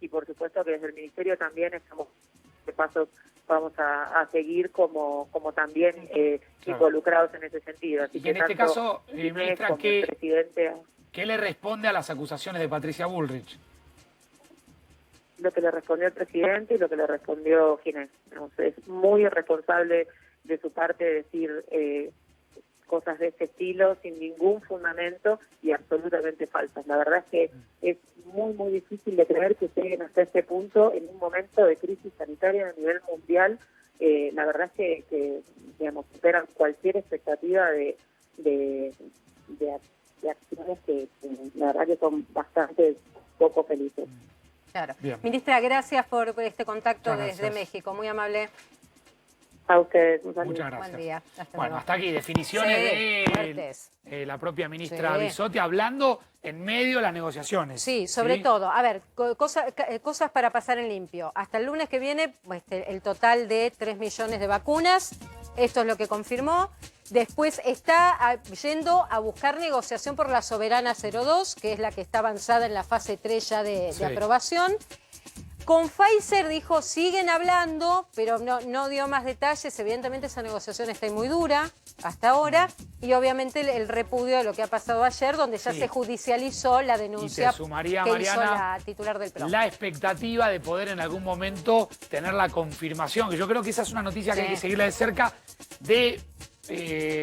y por supuesto que desde el Ministerio también estamos de pasos vamos a seguir como también involucrados en ese sentido. Así y en este caso, ministra, ¿qué le responde a las acusaciones de Patricia Bullrich? Lo que le respondió el presidente y lo que le respondió Ginés. Es muy irresponsable de su parte decir cosas de este estilo sin ningún fundamento y absolutamente falsas. La verdad es que es muy, muy difícil de creer que lleguen hasta este punto en un momento de crisis sanitaria a nivel mundial. La verdad es que digamos, superan cualquier expectativa de acciones que la verdad que son bastante poco felices. Claro. Bien. Ministra, gracias por este contacto desde México. Muy amable. A ustedes. Muchas gracias. Buen día. Bueno, hasta aquí definiciones de la propia ministra Bisotti hablando en medio de las negociaciones. Sí, sobre todo. A ver, cosas para pasar en limpio. Hasta el lunes que viene, el total de 3 millones de vacunas. Esto es lo que confirmó. Después está yendo a buscar negociación por la Soberana 02, que es la que está avanzada en la fase 3 ya de aprobación. Con Pfizer dijo, siguen hablando, pero no dio más detalles. Evidentemente esa negociación está muy dura hasta ahora. Y obviamente el repudio de lo que ha pasado ayer, donde ya se judicializó la denuncia que Mariana, hizo la titular del PRO. La expectativa de poder en algún momento tener la confirmación, que yo creo que esa es una noticia que hay que seguirla de cerca, de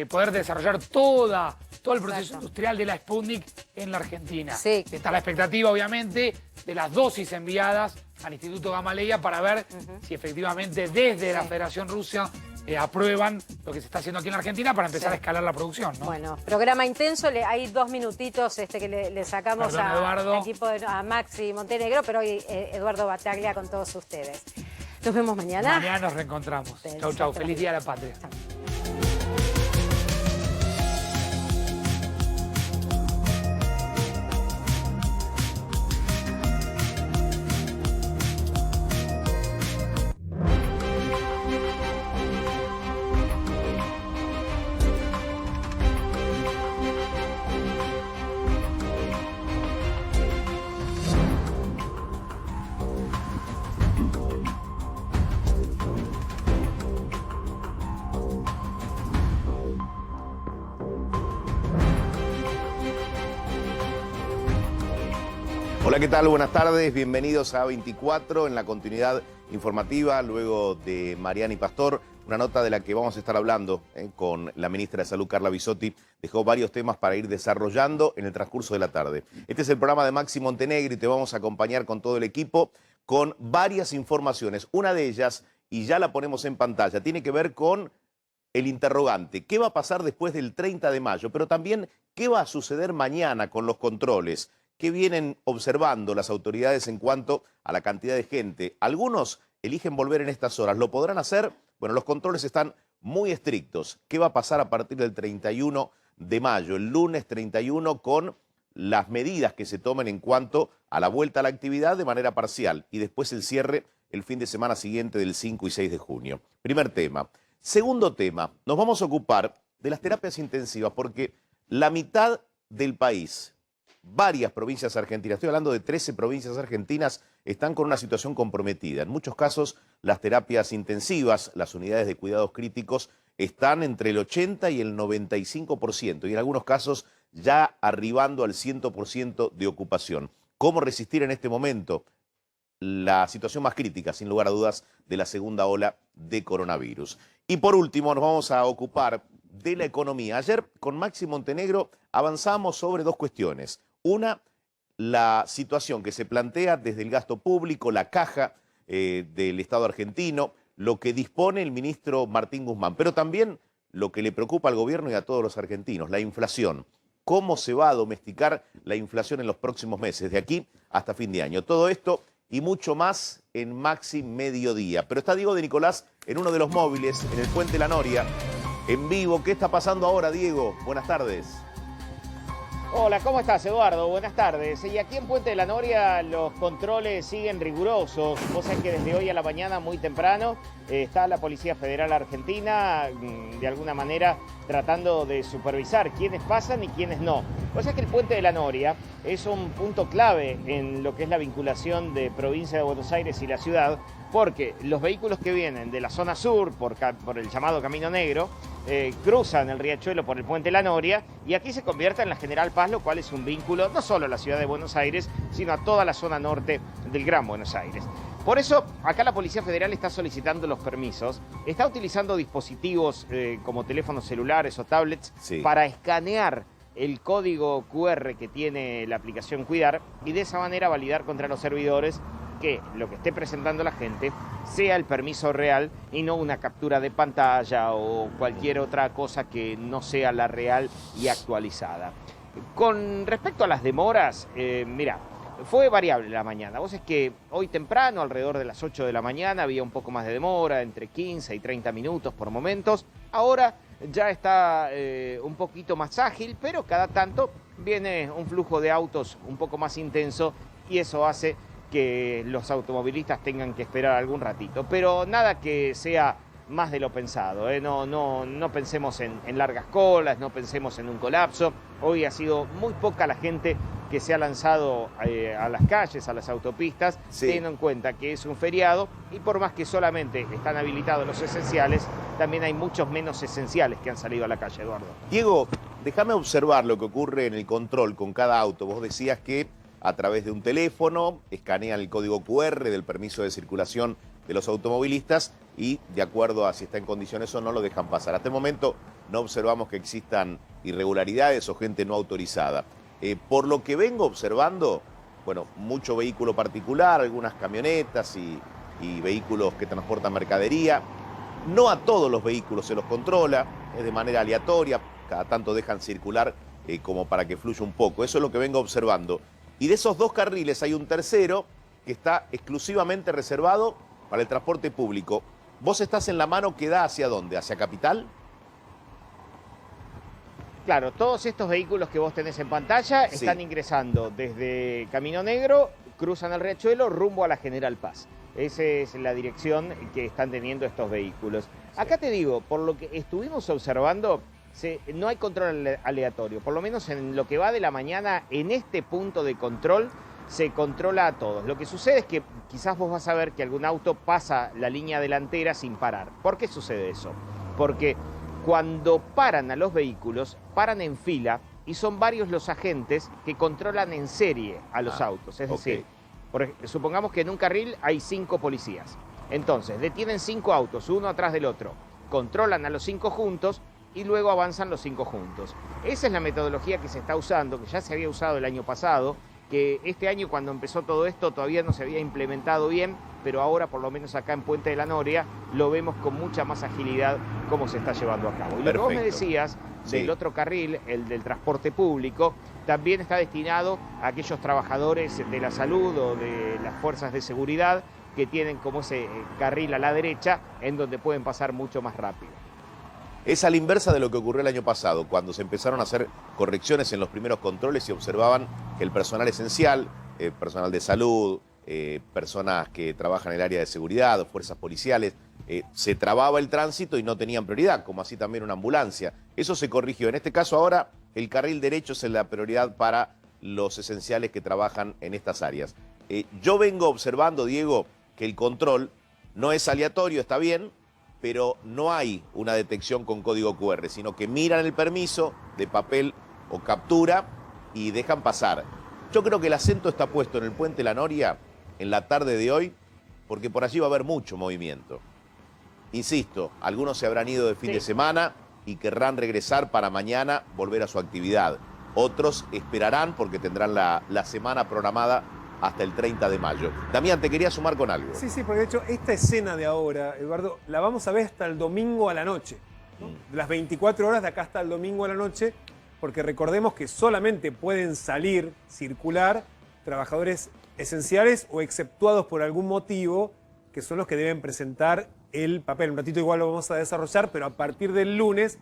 poder desarrollar todo el proceso industrial de la Sputnik en la Argentina. Sí. Está la expectativa, obviamente, de las dosis enviadas al Instituto Gamaleya para ver si efectivamente desde la Federación Rusa aprueban lo que se está haciendo aquí en la Argentina para empezar a escalar la producción, ¿no? Bueno, programa intenso, hay 2 minutitos que le sacamos al equipo a Maxi Montenegro, pero hoy Eduardo Bataglia con todos ustedes. Nos vemos mañana. Mañana nos reencontramos. Chau, chau. Feliz Día de la Patria. Chau. Hola, ¿qué tal? Buenas tardes, bienvenidos a A24 en la continuidad informativa, luego de Mariana y Pastor, una nota de la que vamos a estar hablando con la ministra de Salud, Carla Bisotti. Dejó varios temas para ir desarrollando en el transcurso de la tarde. Este es el programa de Maxi Montenegro y te vamos a acompañar con todo el equipo con varias informaciones. Una de ellas, y ya la ponemos en pantalla, tiene que ver con el interrogante. ¿Qué va a pasar después del 30 de mayo? Pero también, ¿qué va a suceder mañana con los controles? ¿Qué vienen observando las autoridades en cuanto a la cantidad de gente? Algunos eligen volver en estas horas. ¿Lo podrán hacer? Bueno, los controles están muy estrictos. ¿Qué va a pasar a partir del 31 de mayo, el lunes 31, con las medidas que se tomen en cuanto a la vuelta a la actividad de manera parcial y después el cierre el fin de semana siguiente del 5 y 6 de junio? Primer tema. Segundo tema, nos vamos a ocupar de las terapias intensivas porque la mitad del país, varias provincias argentinas, estoy hablando de 13 provincias argentinas, están con una situación comprometida. En muchos casos, las terapias intensivas, las unidades de cuidados críticos, están entre el 80 y el 95%, y en algunos casos ya arribando al 100% de ocupación. ¿Cómo resistir en este momento la situación más crítica, sin lugar a dudas, de la segunda ola de coronavirus? Y por último, nos vamos a ocupar de la economía. Ayer, con Maxi Montenegro, avanzamos sobre dos cuestiones. Una, la situación que se plantea desde el gasto público, la caja del Estado argentino, lo que dispone el ministro Martín Guzmán, pero también lo que le preocupa al gobierno y a todos los argentinos, la inflación. ¿Cómo se va a domesticar la inflación en los próximos meses, de aquí hasta fin de año? Todo esto y mucho más en Maxi Mediodía. Pero está Diego de Nicolás en uno de los móviles, en el Puente La Noria, en vivo. ¿Qué está pasando ahora, Diego? Buenas tardes. Hola, ¿cómo estás, Eduardo? Buenas tardes. Y aquí en Puente de la Noria los controles siguen rigurosos. Vos sabés que desde hoy a la mañana, muy temprano, está la Policía Federal Argentina, de alguna manera, tratando de supervisar quiénes pasan y quiénes no. Vos sabés que el Puente de la Noria es un punto clave en lo que es la vinculación de provincia de Buenos Aires y la ciudad, porque los vehículos que vienen de la zona sur, por el llamado Camino Negro, cruzan el Riachuelo por el Puente La Noria y aquí se convierte en la General Paz, lo cual es un vínculo no solo a la ciudad de Buenos Aires, sino a toda la zona norte del Gran Buenos Aires. Por eso, acá la Policía Federal está solicitando los permisos, está utilizando dispositivos como teléfonos celulares o tablets para escanear el código QR que tiene la aplicación Cuidar y de esa manera validar contra los servidores que lo que esté presentando la gente sea el permiso real y no una captura de pantalla o cualquier otra cosa que no sea la real y actualizada. Con respecto a las demoras, mira, fue variable la mañana. Vos es que hoy temprano, alrededor de las 8 de la mañana, había un poco más de demora, entre 15 y 30 minutos por momentos. Ahora ya está un poquito más ágil, pero cada tanto viene un flujo de autos un poco más intenso y eso hace que los automovilistas tengan que esperar algún ratito. Pero nada que sea más de lo pensado, no pensemos en largas colas, no pensemos en un colapso. Hoy ha sido muy poca la gente que se ha lanzado a las calles, a las autopistas, teniendo en cuenta que es un feriado y por más que solamente están habilitados los esenciales, también hay muchos menos esenciales que han salido a la calle, Eduardo. Diego, déjame observar lo que ocurre en el control con cada auto. Vos decías que a través de un teléfono escanean el código QR del permiso de circulación de los automovilistas y de acuerdo a si está en condiciones o no lo dejan pasar. Hasta el momento no observamos que existan irregularidades o gente no autorizada. Por lo que vengo observando, bueno, mucho vehículo particular, algunas camionetas y vehículos que transportan mercadería. No a todos los vehículos se los controla, es de manera aleatoria, cada tanto dejan circular como para que fluya un poco. Eso es lo que vengo observando. Y de esos dos carriles hay un tercero que está exclusivamente reservado para el transporte público. ¿Vos estás en la mano que da hacia dónde? ¿Hacia Capital? Claro, todos estos vehículos que vos tenés en pantalla están ingresando desde Camino Negro, cruzan el Riachuelo rumbo a la General Paz. Esa es la dirección que están teniendo estos vehículos. Acá te digo, por lo que estuvimos observando, no hay control aleatorio. Por lo menos en lo que va de la mañana, en este punto de control, se controla a todos. Lo que sucede es que quizás vos vas a ver que algún auto pasa la línea delantera sin parar. ¿Por qué sucede eso? Porque cuando paran a los vehículos, paran en fila y son varios los agentes que controlan en serie a los autos. Es decir, supongamos que en un carril hay 5 policías. Entonces, detienen 5 autos, uno atrás del otro, controlan a los 5 juntos y luego avanzan los 5 juntos. Esa es la metodología que se está usando, que ya se había usado el año pasado, que este año cuando empezó todo esto todavía no se había implementado bien, pero ahora por lo menos acá en Puente de la Noria lo vemos con mucha más agilidad cómo se está llevando a cabo. Y lo que vos me decías del otro carril, el del transporte público, también está destinado a aquellos trabajadores de la salud o de las fuerzas de seguridad que tienen como ese carril a la derecha en donde pueden pasar mucho más rápido. Es a la inversa de lo que ocurrió el año pasado, cuando se empezaron a hacer correcciones en los primeros controles y observaban que el personal esencial, personal de salud, personas que trabajan en el área de seguridad, fuerzas policiales, se trababa el tránsito y no tenían prioridad, como así también una ambulancia. Eso se corrigió. En este caso ahora el carril derecho es la prioridad para los esenciales que trabajan en estas áreas. Yo vengo observando, Diego, que el control no es aleatorio, está bien, pero no hay una detección con código QR, sino que miran el permiso de papel o captura y dejan pasar. Yo creo que el acento está puesto en el Puente La Noria en la tarde de hoy, porque por allí va a haber mucho movimiento. Insisto, algunos se habrán ido de fin de semana y querrán regresar para mañana volver a su actividad. Otros esperarán porque tendrán la semana programada hasta el 30 de mayo. Damián, te quería sumar con algo. Sí, porque de hecho esta escena de ahora, Eduardo, la vamos a ver hasta el domingo a la noche, ¿no? Las 24 horas de acá hasta el domingo a la noche, porque recordemos que solamente pueden salir, circular, trabajadores esenciales o exceptuados por algún motivo, que son los que deben presentar el papel. Un ratito igual lo vamos a desarrollar, pero a partir del lunes,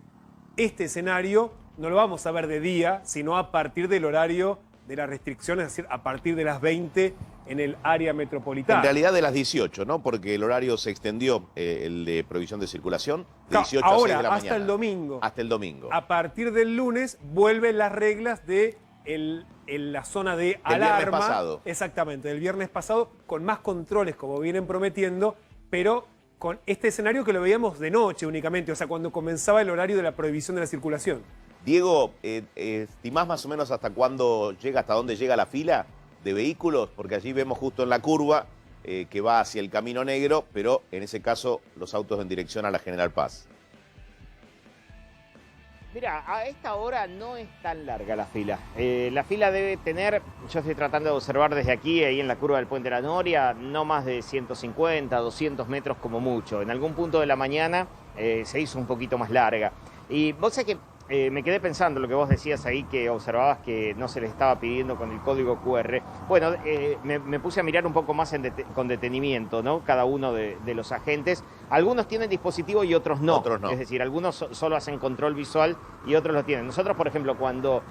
este escenario no lo vamos a ver de día, sino a partir del horario de las restricciones, es decir, a partir de las 20 en el área metropolitana. En realidad de las 18, ¿no? Porque el horario se extendió, el de prohibición de circulación, de 18 a 6 de la mañana. Hasta el domingo. Hasta el domingo. A partir del lunes vuelven las reglas de en la zona de Del alarma. viernes pasado. Exactamente, del viernes pasado, con más controles, como vienen prometiendo, pero con este escenario que lo veíamos de noche únicamente, o sea, cuando comenzaba el horario de la prohibición de la circulación. Diego, ¿estimás más o menos hasta cuándo llega, hasta dónde llega la fila de vehículos? Porque allí vemos justo en la curva que va hacia el Camino Negro, pero en ese caso los autos en dirección a la General Paz. Mira, a esta hora no es tan larga la fila. La fila debe tener, yo estoy tratando de observar desde aquí, ahí en la curva del Puente de la Noria, no más de 150, 200 metros como mucho. En algún punto de la mañana se hizo un poquito más larga. Y vos sabés que me quedé pensando lo que vos decías ahí, que observabas que no se les estaba pidiendo con el código QR. Bueno, me puse a mirar un poco más con detenimiento, ¿no? Cada uno de los agentes. Algunos tienen dispositivo y otros no. Otros no. Es decir, algunos solo hacen control visual y otros lo tienen. Nosotros, por ejemplo, cuando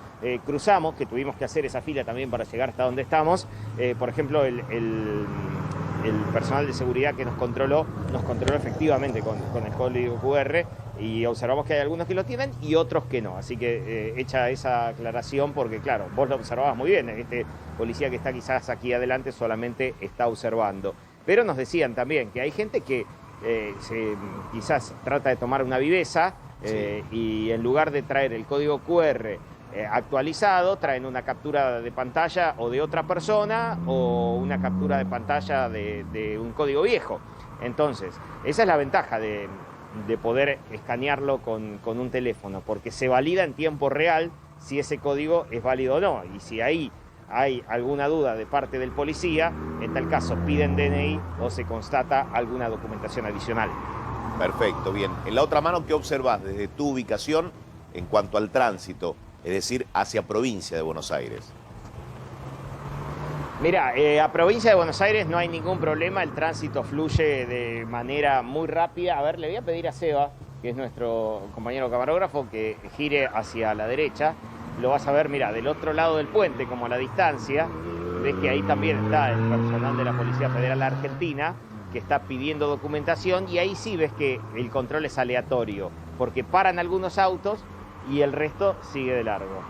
cruzamos, que tuvimos que hacer esa fila también para llegar hasta donde estamos, por ejemplo, el personal de seguridad que nos controló efectivamente con el código QR y observamos que hay algunos que lo tienen y otros que no. Así que hecha esa aclaración, porque claro, vos lo observabas muy bien, este policía que está quizás aquí adelante solamente está observando. Pero nos decían también que hay gente que quizás trata de tomar una viveza y en lugar de traer el código QR actualizado, traen una captura de pantalla o de otra persona o una captura de pantalla de un código viejo. Entonces, esa es la ventaja de poder escanearlo con un teléfono, porque se valida en tiempo real si ese código es válido o no. Y si ahí hay alguna duda de parte del policía, en tal caso piden DNI o se constata alguna documentación adicional. Perfecto, bien. En la otra mano, ¿qué observas desde tu ubicación en cuanto al tránsito? Es decir, hacia provincia de Buenos Aires. Mira, a provincia de Buenos Aires no hay ningún problema, el tránsito fluye de manera muy rápida. A ver, le voy a pedir a Seba, que es nuestro compañero camarógrafo, que gire hacia la derecha. Lo vas a ver, mira, del otro lado del puente, como a la distancia, ves que ahí también está el personal de la Policía Federal Argentina, que está pidiendo documentación, y ahí sí ves que el control es aleatorio, porque paran algunos autos y el resto sigue de largo.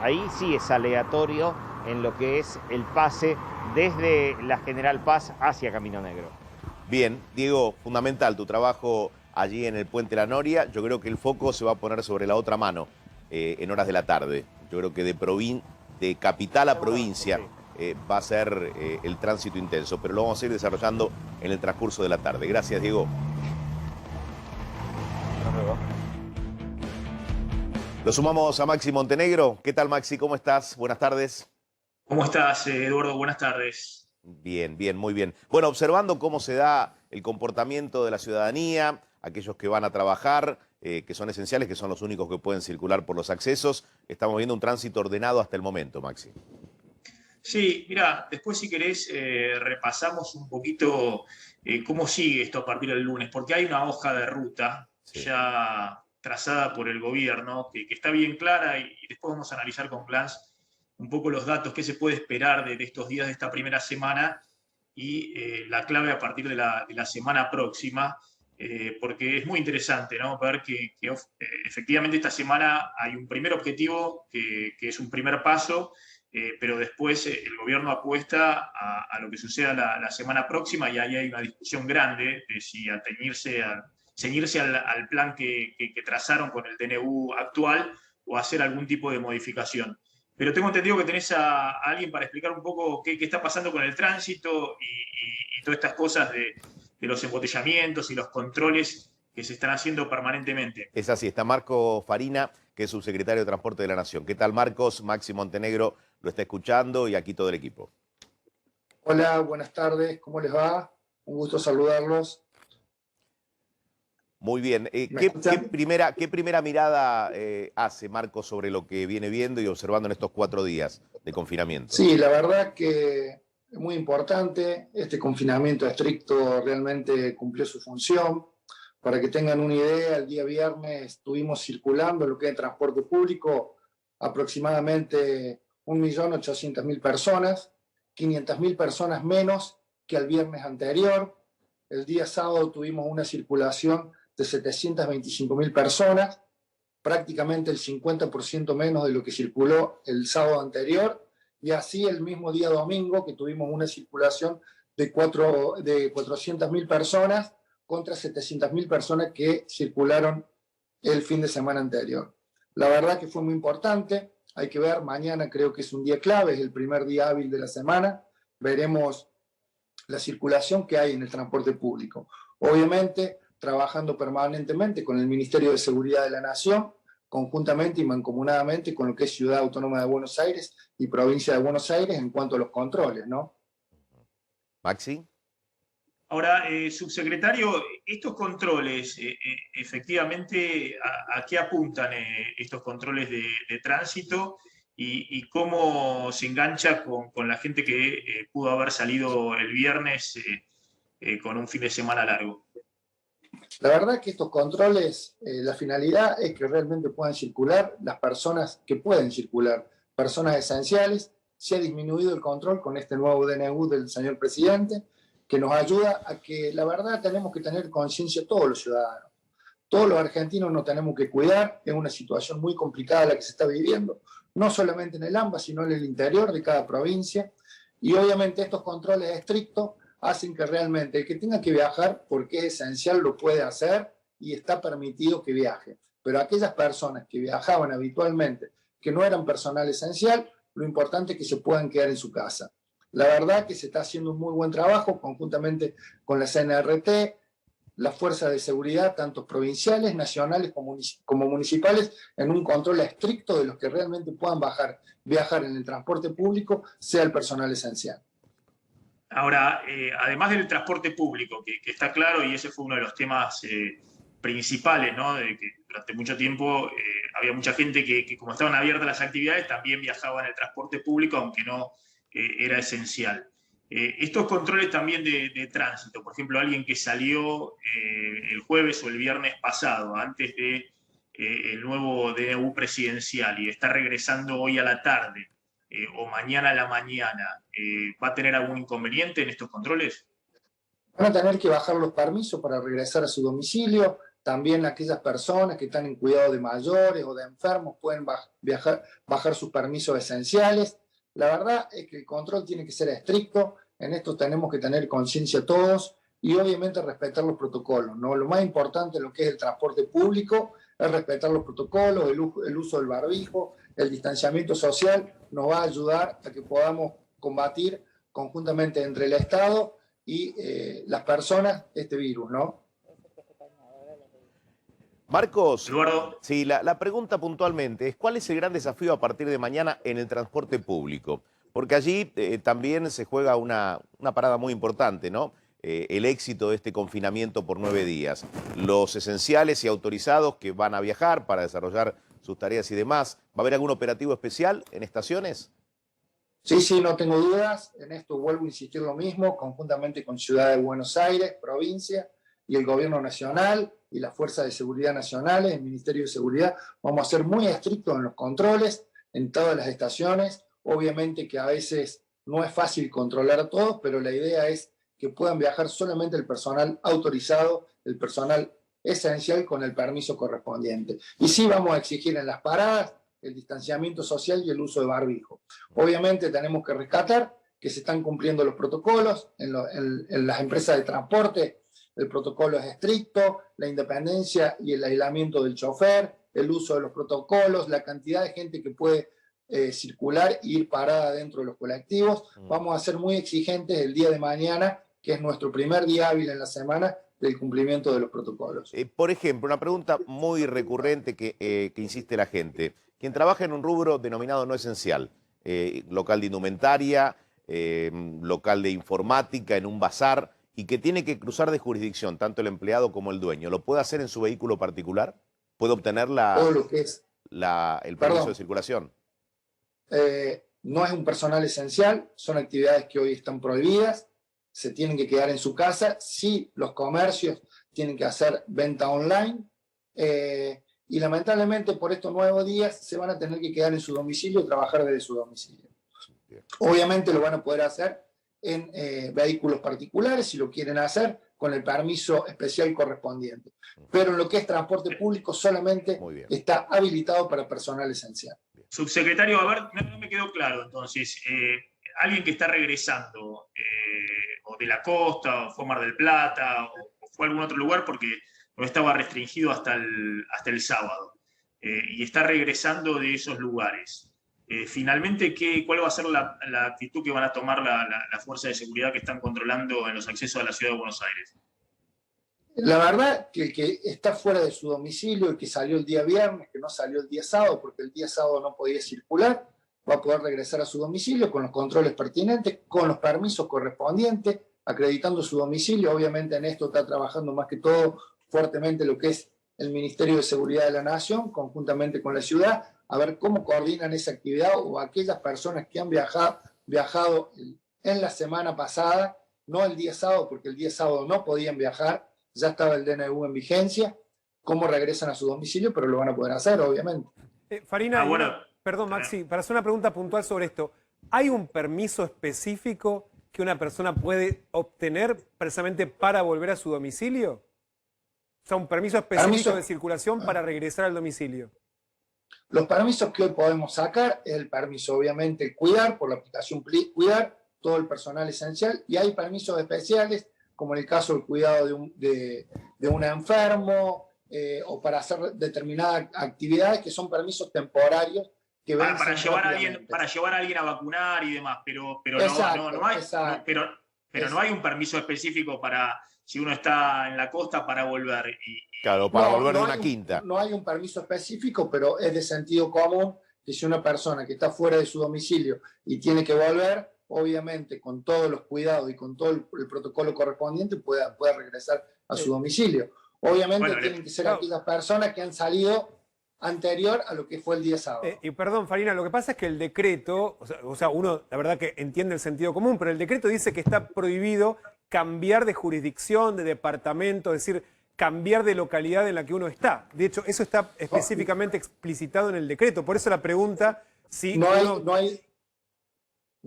Ahí sí es aleatorio en lo que es el pase desde la General Paz hacia Camino Negro. Bien, Diego, fundamental tu trabajo allí en el Puente La Noria. Yo creo que el foco se va a poner sobre la otra mano en horas de la tarde. Yo creo que de capital a provincia va a ser el tránsito intenso, pero lo vamos a ir desarrollando en el transcurso de la tarde. Gracias, Diego. Hasta luego. Lo sumamos a Maxi Montenegro. ¿Qué tal, Maxi? ¿Cómo estás? Buenas tardes. ¿Cómo estás, Eduardo? Buenas tardes. Bien, bien, muy bien. Bueno, observando cómo se da el comportamiento de la ciudadanía, aquellos que van a trabajar, que son esenciales, que son los únicos que pueden circular por los accesos, estamos viendo un tránsito ordenado hasta el momento, Maxi. Sí, mira, después si querés repasamos un poquito cómo sigue esto a partir del lunes, porque hay una hoja de ruta ya trazada por el gobierno que está bien clara y después vamos a analizar con Glance un poco los datos que se puede esperar de estos días de esta primera semana y la clave a partir de la semana próxima, porque es muy interesante, ¿no? Ver que efectivamente esta semana hay un primer objetivo que es un primer paso, pero después el gobierno apuesta a lo que suceda la semana próxima y ahí hay una discusión grande de si ceñirse al plan que trazaron con el DNU actual o hacer algún tipo de modificación. Pero tengo entendido que tenés a alguien para explicar un poco qué está pasando con el tránsito y todas estas cosas de los embotellamientos y los controles que se están haciendo permanentemente. Es así, está Marco Farina, que es subsecretario de Transporte de la Nación. ¿Qué tal, Marcos? Maxi Montenegro lo está escuchando y aquí todo el equipo. Hola, buenas tardes, ¿cómo les va? Un gusto saludarlos. Muy bien. ¿Qué primera mirada hace Marcos sobre lo que viene viendo y observando en estos 4 días de confinamiento? Sí, la verdad que es muy importante. Este confinamiento estricto realmente cumplió su función. Para que tengan una idea, el día viernes estuvimos circulando en lo que es transporte público aproximadamente 1.800.000 personas, 500.000 personas menos que el viernes anterior. El día sábado tuvimos una circulación de 725.000 personas. prácticamente el 50% menos de lo que circuló el sábado anterior, y así el mismo día domingo que tuvimos una circulación de 400.000 personas contra 700.000 personas que circularon el fin de semana anterior. La verdad que fue muy importante, hay que ver, mañana creo que es un día clave, es el primer día hábil de la semana, veremos la circulación que hay en el transporte público. Obviamente, trabajando permanentemente con el Ministerio de Seguridad de la Nación, conjuntamente y mancomunadamente con lo que es Ciudad Autónoma de Buenos Aires y Provincia de Buenos Aires en cuanto a los controles, ¿no? Maxi. Ahora, subsecretario, estos controles, efectivamente, ¿a qué apuntan estos controles de tránsito y cómo se engancha con la gente que pudo haber salido el viernes con un fin de semana largo? La verdad es que estos controles, la finalidad es que realmente puedan circular las personas que pueden circular, personas esenciales. Se ha disminuido el control con este nuevo DNU del señor presidente, que nos ayuda a que, la verdad, tenemos que tener conciencia todos los ciudadanos. Todos los argentinos nos tenemos que cuidar, es una situación muy complicada la que se está viviendo, no solamente en el AMBA, sino en el interior de cada provincia, y obviamente estos controles estrictos hacen que realmente el que tenga que viajar, porque es esencial, lo puede hacer y está permitido que viaje. Pero aquellas personas que viajaban habitualmente, que no eran personal esencial, lo importante es que se puedan quedar en su casa. La verdad que se está haciendo un muy buen trabajo conjuntamente con la CNRT, las fuerzas de seguridad, tanto provinciales, nacionales como municipales, en un control estricto de los que realmente puedan viajar en el transporte público, sea el personal esencial. Ahora, además del transporte público, que está claro, y ese fue uno de los temas principales, ¿no? De que durante mucho tiempo había mucha gente que como estaban abiertas las actividades, también viajaba en el transporte público, aunque no era esencial. Estos controles también de tránsito, por ejemplo, alguien que salió el jueves o el viernes pasado, antes de el nuevo DNU presidencial, y está regresando hoy a la tarde, o mañana a la mañana, ¿va a tener algún inconveniente en estos controles? Van a tener que bajar los permisos para regresar a su domicilio. También aquellas personas que están en cuidado de mayores o de enfermos pueden bajar sus permisos esenciales. La verdad es que el control tiene que ser estricto. En esto tenemos que tener conciencia todos y obviamente respetar los protocolos, ¿no? Lo más importante en lo que es el transporte público es respetar los protocolos, el uso del barbijo, el distanciamiento social nos va a ayudar a que podamos combatir conjuntamente entre el Estado y las personas este virus, ¿no? Marcos, Eduardo. sí, la pregunta puntualmente es ¿cuál es el gran desafío a partir de mañana en el transporte público? Porque allí también se juega una parada muy importante, ¿no? El éxito de este confinamiento por 9 días. Los esenciales y autorizados que van a viajar para desarrollar sus tareas y demás. ¿Va a haber algún operativo especial en estaciones? Sí, no tengo dudas. En esto vuelvo a insistir lo mismo, conjuntamente con Ciudad de Buenos Aires, provincia y el Gobierno Nacional y las Fuerzas de Seguridad Nacionales, el Ministerio de Seguridad, vamos a ser muy estrictos en los controles, en todas las estaciones. Obviamente que a veces no es fácil controlar a todos, pero la idea es que puedan viajar solamente el personal autorizado, el personal esencial con el permiso correspondiente. Y sí vamos a exigir en las paradas el distanciamiento social y el uso de barbijo. Obviamente tenemos que rescatar que se están cumpliendo los protocolos en las empresas de transporte. El protocolo es estricto, la independencia y el aislamiento del chofer, el uso de los protocolos, la cantidad de gente que puede circular e ir parada dentro de los colectivos. Vamos a ser muy exigentes el día de mañana, que es nuestro primer día hábil en la semana del cumplimiento de los protocolos. Por ejemplo, una pregunta muy recurrente que insiste la gente. Quien trabaja en un rubro denominado no esencial, local de indumentaria, local de informática, en un bazar, y que tiene que cruzar de jurisdicción, tanto el empleado como el dueño, ¿lo puede hacer en su vehículo particular? ¿Puede obtener todo lo que es, el permiso de circulación? No es un personal esencial, son actividades que hoy están prohibidas, se tienen que quedar en su casa. Sí, los comercios tienen que hacer venta online y lamentablemente por estos nuevos días se van a tener que quedar en su domicilio y trabajar desde su domicilio. Obviamente lo van a poder hacer en vehículos particulares, si lo quieren hacer, con el permiso especial correspondiente. Pero en lo que es transporte público solamente está habilitado para personal esencial. Subsecretario, a ver, no me quedó claro entonces. Alguien que está regresando, o de la costa, o fue Mar del Plata, o fue a algún otro lugar porque no estaba restringido hasta el sábado, y está regresando de esos lugares. Finalmente, ¿cuál va a ser la actitud que van a tomar la fuerza de seguridad que están controlando en los accesos a la ciudad de Buenos Aires? La verdad que el que está fuera de su domicilio y que salió el día viernes, que no salió el día sábado, porque el día sábado no podía circular, va a poder regresar a su domicilio con los controles pertinentes, con los permisos correspondientes, acreditando su domicilio. Obviamente en esto está trabajando más que todo fuertemente lo que es el Ministerio de Seguridad de la Nación, conjuntamente con la ciudad, a ver cómo coordinan esa actividad, o aquellas personas que han viajado en la semana pasada, no el día sábado, porque el día sábado no podían viajar, ya estaba el DNU en vigencia, cómo regresan a su domicilio, pero lo van a poder hacer, obviamente. Farina, perdón, Maxi, para hacer una pregunta puntual sobre esto, ¿hay un permiso específico que una persona puede obtener precisamente para volver a su domicilio? O sea, un permiso específico de circulación para regresar al domicilio. Los permisos que hoy podemos sacar es el permiso, obviamente, Cuidar, por la aplicación Cuidar, todo el personal esencial, y hay permisos especiales, como en el caso del cuidado de un enfermo, o para hacer determinadas actividades que son permisos temporarios que para llevar a alguien a vacunar y demás, pero exacto, no hay un permiso específico para si uno está en la costa para volver. Claro, para volver de una quinta. No hay un permiso específico, pero es de sentido común que si una persona que está fuera de su domicilio y tiene que volver, obviamente con todos los cuidados y con todo el protocolo correspondiente pueda regresar a su domicilio. Obviamente tienen que ser aquellas personas que han salido anterior a lo que fue el día sábado. Y perdón, Farina, lo que pasa es que el decreto, o sea, uno la verdad que entiende el sentido común, pero el decreto dice que está prohibido cambiar de jurisdicción, de departamento, es decir, cambiar de localidad en la que uno está. De hecho, eso está específicamente explicitado en el decreto. Por eso la pregunta, si no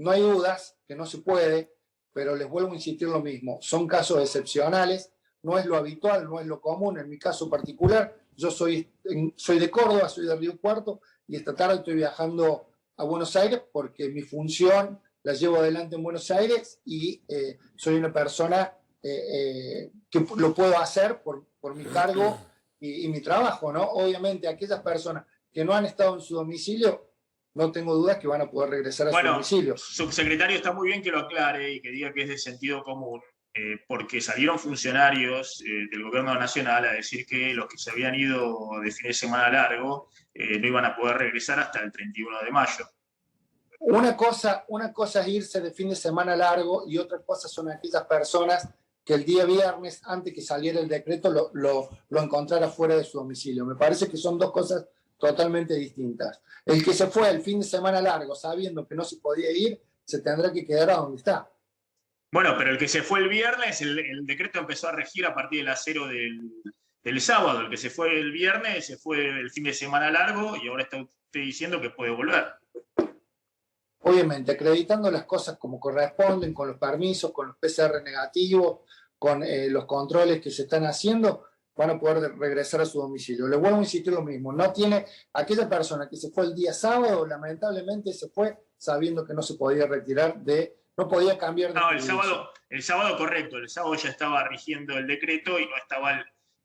hay dudas que no se puede, pero les vuelvo a insistir lo mismo. Son casos excepcionales, no es lo habitual, no es lo común. En mi caso particular, yo soy de Córdoba, soy de Río Cuarto, y esta tarde estoy viajando a Buenos Aires porque mi función la llevo adelante en Buenos Aires y soy una persona que lo puedo hacer por mi cargo y mi trabajo, ¿no? Obviamente, aquellas personas que no han estado en su domicilio, no tengo dudas que van a poder regresar a su domicilio. Subsecretario, está muy bien que lo aclare y que diga que es de sentido común, porque salieron funcionarios del gobierno nacional a decir que los que se habían ido de fin de semana largo no iban a poder regresar hasta el 31 de mayo. Una cosa es irse de fin de semana largo y otra cosa son aquellas personas que el día viernes, antes que saliera el decreto, lo encontrara fuera de su domicilio. Me parece que son dos cosas totalmente distintas. El que se fue el fin de semana largo sabiendo que no se podía ir, se tendrá que quedar a donde está. Bueno, pero el que se fue el viernes, el decreto empezó a regir a partir de las 0 del sábado. El que se fue el viernes, se fue el fin de semana largo y ahora está usted diciendo que puede volver. Obviamente, acreditando las cosas como corresponden, con los permisos, con los PCR negativos, con los controles que se están haciendo, van a poder regresar a su domicilio. Les vuelvo a insistir lo mismo, no tiene aquella persona que se fue el día sábado, lamentablemente se fue sabiendo que no se podía retirar no podía cambiar de el sábado correcto, el sábado ya estaba rigiendo el decreto y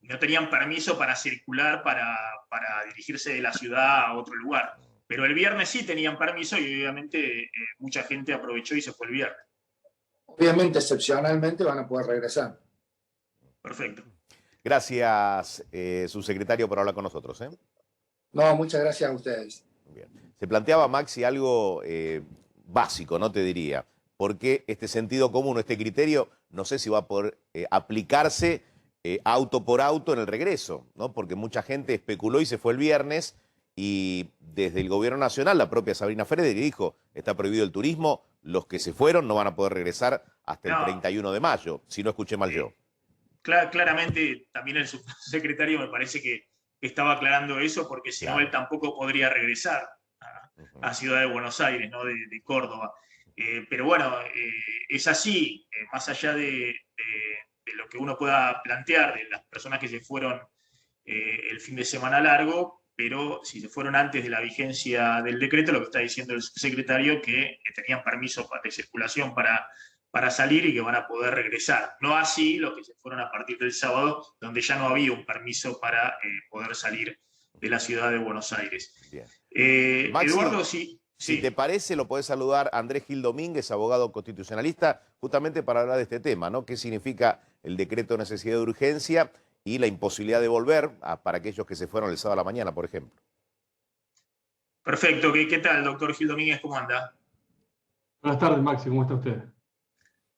no tenían permiso para circular, para dirigirse de la ciudad a otro lugar. Pero el viernes sí tenían permiso y obviamente mucha gente aprovechó y se fue el viernes. Obviamente, excepcionalmente van a poder regresar. Perfecto. Gracias, subsecretario, por hablar con nosotros. No, muchas gracias a ustedes. Bien. Se planteaba, Maxi, algo básico, no te diría, porque este sentido común, este criterio, no sé si va a poder aplicarse auto por auto en el regreso, ¿no? Porque mucha gente especuló y se fue el viernes. Y desde el gobierno nacional, la propia Sabrina Frederick dijo, está prohibido el turismo, los que se fueron no van a poder regresar hasta el 31 de mayo, si no escuché mal yo. Claramente también el subsecretario me parece que estaba aclarando eso, porque si no él tampoco podría regresar a Ciudad de Buenos Aires, ¿no? de Córdoba. Pero bueno, es así, más allá de lo que uno pueda plantear de las personas que se fueron el fin de semana largo, pero si se fueron antes de la vigencia del decreto, lo que está diciendo el subsecretario que tenían permiso de circulación para salir y que van a poder regresar. No así los que se fueron a partir del sábado, donde ya no había un permiso para poder salir de la ciudad de Buenos Aires. Maxi, Eduardo, sí. Si te parece, lo podés saludar a Andrés Gil Domínguez, abogado constitucionalista, justamente para hablar de este tema, ¿no? ¿Qué significa el decreto de necesidad de urgencia y la imposibilidad de volver para aquellos que se fueron el sábado a la mañana, por ejemplo? Perfecto. ¿Qué tal, doctor Gil Domínguez? ¿Cómo anda? Buenas tardes, Maxi. ¿Cómo está usted?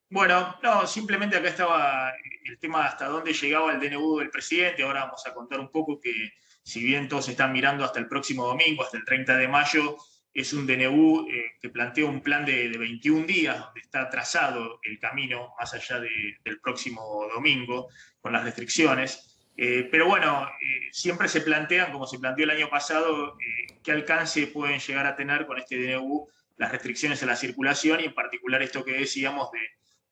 Bueno, no, simplemente acá estaba el tema hasta dónde llegaba el DNU del presidente. Ahora vamos a contar un poco que, si bien todos están mirando hasta el próximo domingo, hasta el 30 de mayo, es un DNU que plantea un plan de 21 días, donde está trazado el camino más allá del próximo domingo, con las restricciones. Pero bueno, siempre se plantean, como se planteó el año pasado, qué alcance pueden llegar a tener con este DNU las restricciones a la circulación, y en particular esto que decíamos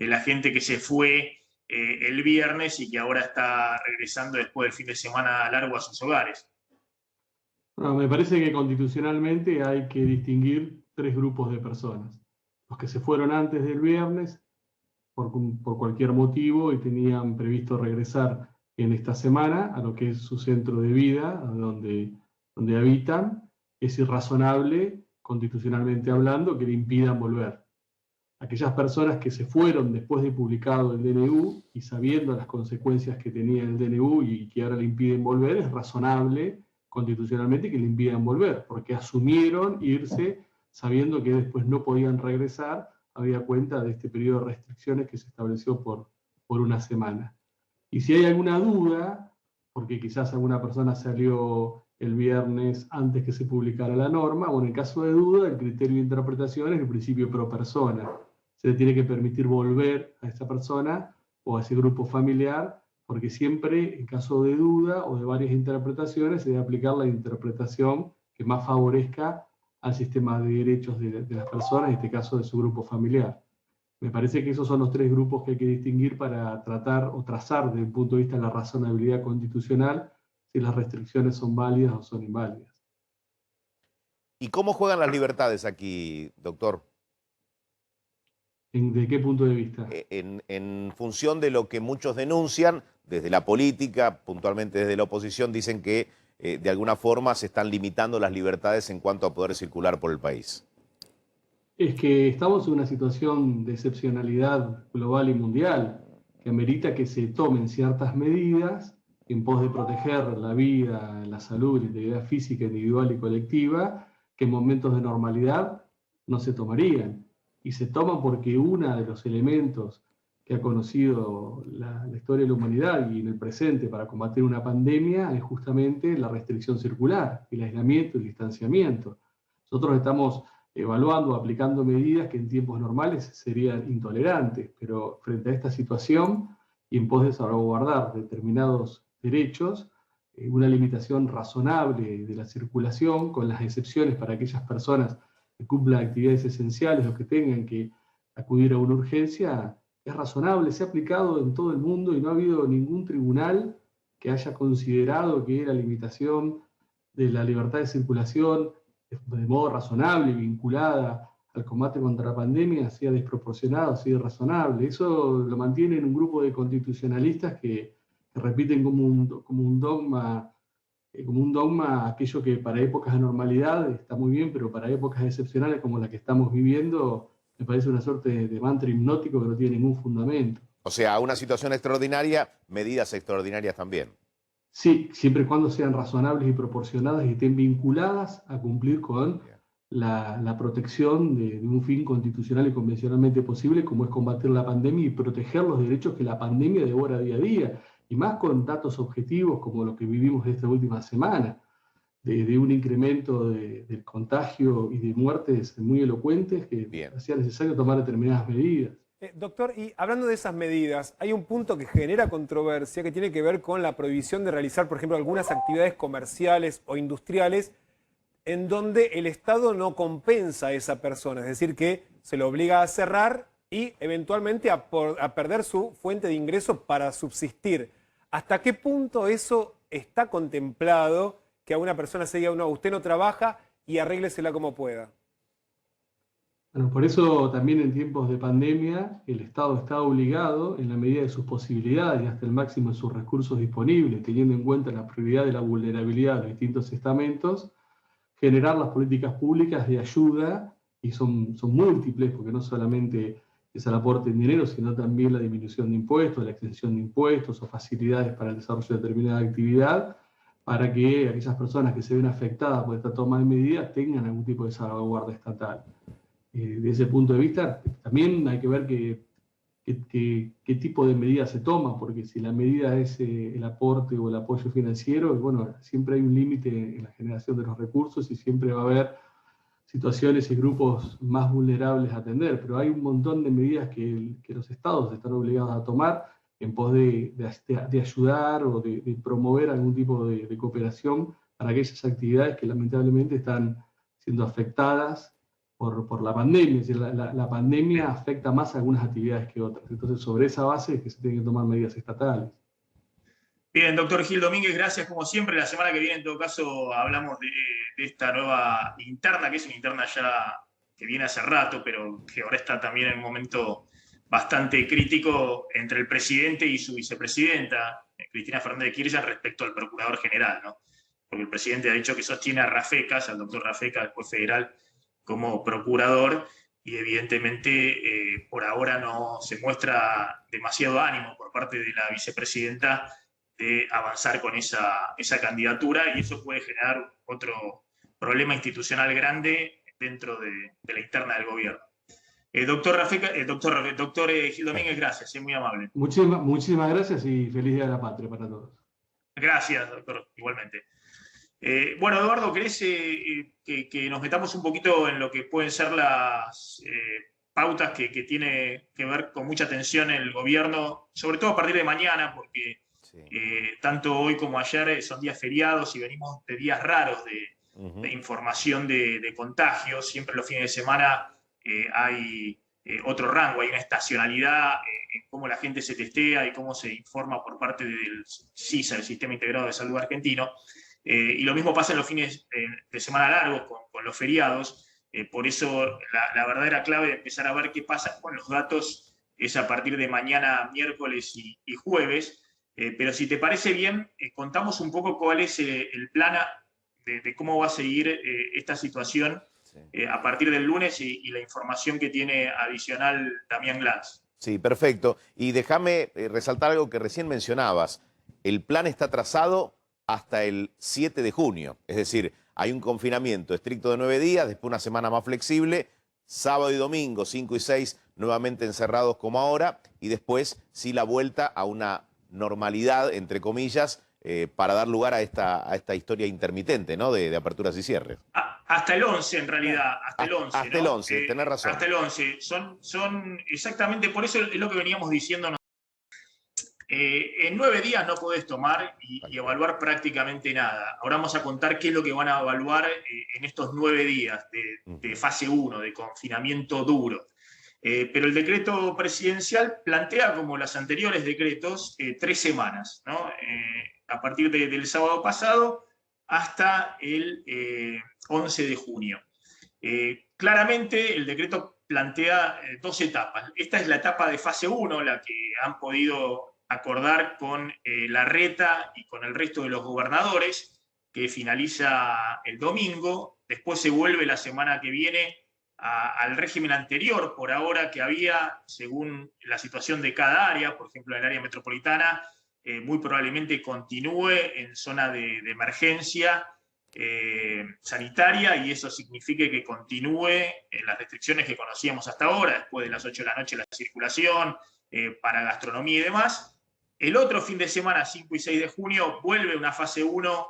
de la gente que se fue el viernes y que ahora está regresando después del fin de semana largo a sus hogares. Bueno, me parece que constitucionalmente hay que distinguir tres grupos de personas. Los que se fueron antes del viernes por cualquier motivo y tenían previsto regresar en esta semana a lo que es su centro de vida, donde habitan. Es irrazonable, constitucionalmente hablando, que le impidan volver. Aquellas personas que se fueron después de publicado el DNU y sabiendo las consecuencias que tenía el DNU y que ahora le impiden volver, es razonable constitucionalmente que le impidan volver, porque asumieron irse sabiendo que después no podían regresar, habida cuenta de este periodo de restricciones que se estableció por una semana. Y si hay alguna duda, porque quizás alguna persona salió el viernes antes que se publicara la norma, bueno, en caso de duda, el criterio de interpretación es el principio pro persona. Se le tiene que permitir volver a esa persona o a ese grupo familiar, porque siempre, en caso de duda o de varias interpretaciones, se debe aplicar la interpretación que más favorezca al sistema de derechos de las personas, en este caso de su grupo familiar. Me parece que esos son los tres grupos que hay que distinguir para tratar o trazar desde el punto de vista de la razonabilidad constitucional si las restricciones son válidas o son inválidas. ¿Y cómo juegan las libertades aquí, doctor? ¿De qué punto de vista? En función de lo que muchos denuncian, desde la política, puntualmente desde la oposición, dicen que de alguna forma se están limitando las libertades en cuanto a poder circular por el país. Es que estamos en una situación de excepcionalidad global y mundial que amerita que se tomen ciertas medidas en pos de proteger la vida, la salud, la integridad física, individual y colectiva, que en momentos de normalidad no se tomarían. Y se toman porque uno de los elementos que ha conocido la historia de la humanidad y en el presente para combatir una pandemia es justamente la restricción circular, el aislamiento y el distanciamiento. Nosotros estamos evaluando, aplicando medidas que en tiempos normales serían intolerantes, pero frente a esta situación y en pos de salvaguardar determinados derechos, una limitación razonable de la circulación, con las excepciones para aquellas personas que cumplan actividades esenciales o que tengan que acudir a una urgencia, es razonable, se ha aplicado en todo el mundo y no ha habido ningún tribunal que haya considerado que la limitación de la libertad de circulación de modo razonable y vinculada al combate contra la pandemia sea desproporcionado, sea irrazonable. Eso lo mantienen un grupo de constitucionalistas que repiten como un dogma aquello que para épocas de normalidad está muy bien, pero para épocas excepcionales como la que estamos viviendo, me parece una suerte de mantra hipnótico que no tiene ningún fundamento. O sea, una situación extraordinaria, medidas extraordinarias también. Sí, siempre y cuando sean razonables y proporcionadas y estén vinculadas a cumplir con la protección de un fin constitucional y convencionalmente posible, como es combatir la pandemia y proteger los derechos que la pandemia devora día a día. Y más con datos objetivos como lo que vivimos esta última semana, de un incremento del contagio y de muertes muy elocuentes que hacía necesario tomar determinadas medidas. Doctor, y hablando de esas medidas, hay un punto que genera controversia que tiene que ver con la prohibición de realizar, por ejemplo, algunas actividades comerciales o industriales en donde el Estado no compensa a esa persona, es decir, que se lo obliga a cerrar y eventualmente a perder su fuente de ingreso para subsistir. ¿Hasta qué punto eso está contemplado, que a una persona se diga, no, usted no trabaja y arréglesela como pueda? Bueno, por eso también en tiempos de pandemia el Estado está obligado, en la medida de sus posibilidades y hasta el máximo de sus recursos disponibles, teniendo en cuenta la prioridad de la vulnerabilidad de los distintos estamentos, generar las políticas públicas de ayuda, y son múltiples, porque no solamente es el aporte en dinero, sino también la disminución de impuestos, la extensión de impuestos o facilidades para el desarrollo de determinada actividad, para que aquellas personas que se ven afectadas por esta toma de medidas tengan algún tipo de salvaguarda estatal. Desde ese punto de vista, también hay que ver qué tipo de medidas se toman, porque si la medida es el aporte o el apoyo financiero, bueno, siempre hay un límite en la generación de los recursos y siempre va a haber situaciones y grupos más vulnerables a atender, pero hay un montón de medidas que los estados están obligados a tomar en pos de ayudar o de promover algún tipo de cooperación para aquellas actividades que lamentablemente están siendo afectadas por la pandemia. Es decir, la pandemia afecta más a algunas actividades que otras. Entonces, sobre esa base es que se tienen que tomar medidas estatales. Bien, doctor Gil Domínguez, gracias como siempre. La semana que viene, en todo caso, hablamos de esta nueva interna, que es una interna ya que viene hace rato, pero que ahora está también en un momento bastante crítico entre el presidente y su vicepresidenta, Cristina Fernández de Kirchner, respecto al procurador general, ¿no? Porque el presidente ha dicho que sostiene a Rafecas, al doctor Rafecas, el juez federal, como procurador, y evidentemente por ahora no se muestra demasiado ánimo por parte de la vicepresidenta de avanzar con esa candidatura, y eso puede generar otro problema institucional grande dentro de la interna del gobierno. Doctor Gil Domínguez, gracias, es muy amable. Muchísimas gracias y feliz Día de la Patria para todos. Gracias, doctor, igualmente. Bueno, Eduardo, ¿querés que nos metamos un poquito en lo que pueden ser las pautas que tiene que ver con mucha atención el gobierno, sobre todo a partir de mañana, porque sí, tanto hoy como ayer son días feriados y venimos de días raros de información de contagios? Siempre los fines de semana hay otro rango, hay una estacionalidad en cómo la gente se testea y cómo se informa por parte del SISA, el Sistema Integrado de Salud Argentino. Y lo mismo pasa en los fines de semana largos con los feriados. Por eso la verdadera clave de empezar a ver qué pasa con los datos es a partir de mañana, miércoles y jueves. Pero si te parece bien, contamos un poco cuál es el plan de cómo va a seguir esta situación a partir del lunes y la información que tiene adicional Damián Glanz. Sí, perfecto. Y déjame resaltar algo que recién mencionabas. El plan está trazado hasta el 7 de junio. Es decir, hay un confinamiento estricto de 9 días, después una semana más flexible, sábado y domingo, 5 y 6, nuevamente encerrados como ahora, y después sí la vuelta a una normalidad, entre comillas, para dar lugar a esta historia intermitente, ¿no? de aperturas y cierres. Hasta el 11, en realidad. Hasta el 11. Hasta el 11, tenés razón. Hasta el 11. Son exactamente, por eso es lo que veníamos diciendo. En 9 días no podés tomar y evaluar prácticamente nada. Ahora vamos a contar qué es lo que van a evaluar en estos 9 días de fase 1, de confinamiento duro. Pero el decreto presidencial plantea, como los anteriores decretos, 3 semanas, ¿no? A partir del sábado pasado hasta el 11 de junio. Claramente el decreto plantea 2 etapas. Esta es la etapa de fase 1, la que han podido acordar con Larreta y con el resto de los gobernadores, que finaliza el domingo. Después se vuelve la semana que viene al régimen anterior, por ahora, que había, según la situación de cada área. Por ejemplo, en el área metropolitana, muy probablemente continúe en zona de emergencia sanitaria, y eso signifique que continúe en las restricciones que conocíamos hasta ahora, después de las 8 de la noche la circulación, para gastronomía y demás. El otro fin de semana, 5 y 6 de junio, vuelve una fase 1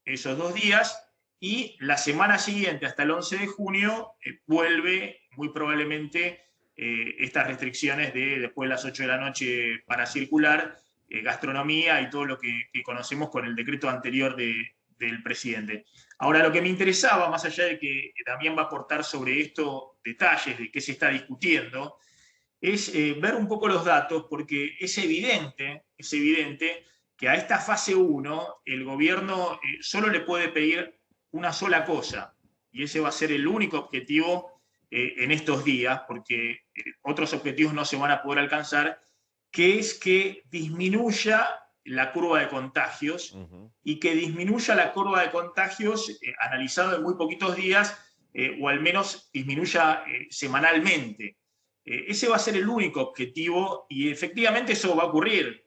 esos 2 días, y la semana siguiente, hasta el 11 de junio, vuelve muy probablemente estas restricciones de después de las 8 de la noche para circular, gastronomía y todo lo que conocemos con el decreto anterior de del presidente. Ahora, lo que me interesaba, más allá de que también va a aportar sobre esto detalles de qué se está discutiendo, es ver un poco los datos, porque es evidente que a esta fase 1 el gobierno solo le puede pedir una sola cosa, y ese va a ser el único objetivo en estos días, porque otros objetivos no se van a poder alcanzar, que es que disminuya la curva de contagios y que disminuya la curva de contagios analizado en muy poquitos días o al menos disminuya semanalmente. Ese va a ser el único objetivo y efectivamente eso va a ocurrir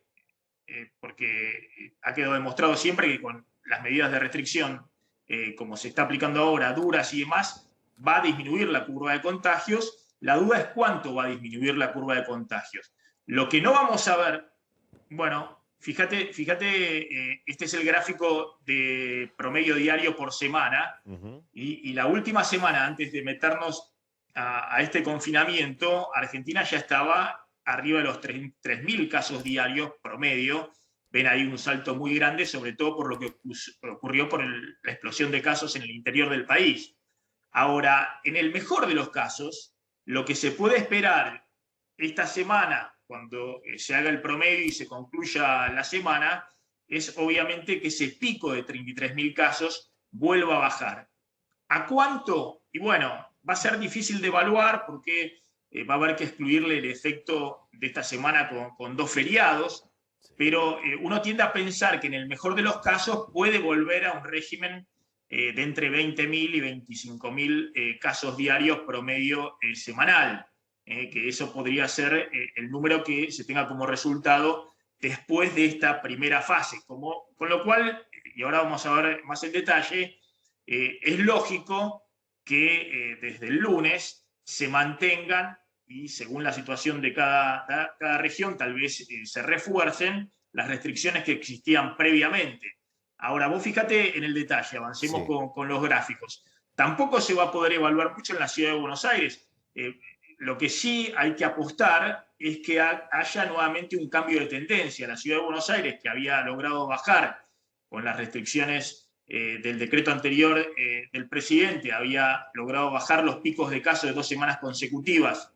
porque ha quedado demostrado siempre que con las medidas de restricción como se está aplicando ahora, duras y demás, va a disminuir la curva de contagios. La duda es cuánto va a disminuir la curva de contagios. Lo que no vamos a ver, bueno, fíjate, este es el gráfico de promedio diario por semana, y la última semana, antes de meternos a este confinamiento, Argentina ya estaba arriba de los 3.000 casos diarios promedio. Ven ahí un salto muy grande, sobre todo por lo que ocurrió por la explosión de casos en el interior del país. Ahora, en el mejor de los casos, lo que se puede esperar esta semana, cuando se haga el promedio y se concluya la semana, es obviamente que ese pico de 33.000 casos vuelva a bajar. ¿A cuánto? Y bueno, va a ser difícil de evaluar porque va a haber que excluirle el efecto de esta semana con 2 feriados, pero uno tiende a pensar que en el mejor de los casos puede volver a un régimen de entre 20.000 y 25.000 casos diarios promedio semanal. Que eso podría ser el número que se tenga como resultado después de esta primera fase. Con lo cual, y ahora vamos a ver más en detalle, es lógico que desde el lunes se mantengan y según la situación de cada región tal vez se refuercen las restricciones que existían previamente. Ahora, vos fíjate en el detalle, avancemos con los gráficos. Tampoco se va a poder evaluar mucho en la ciudad de Buenos Aires. Lo que sí hay que apostar es que haya nuevamente un cambio de tendencia. La ciudad de Buenos Aires, que había logrado bajar con las restricciones del decreto anterior del presidente, había logrado bajar los picos de casos de 2 semanas consecutivas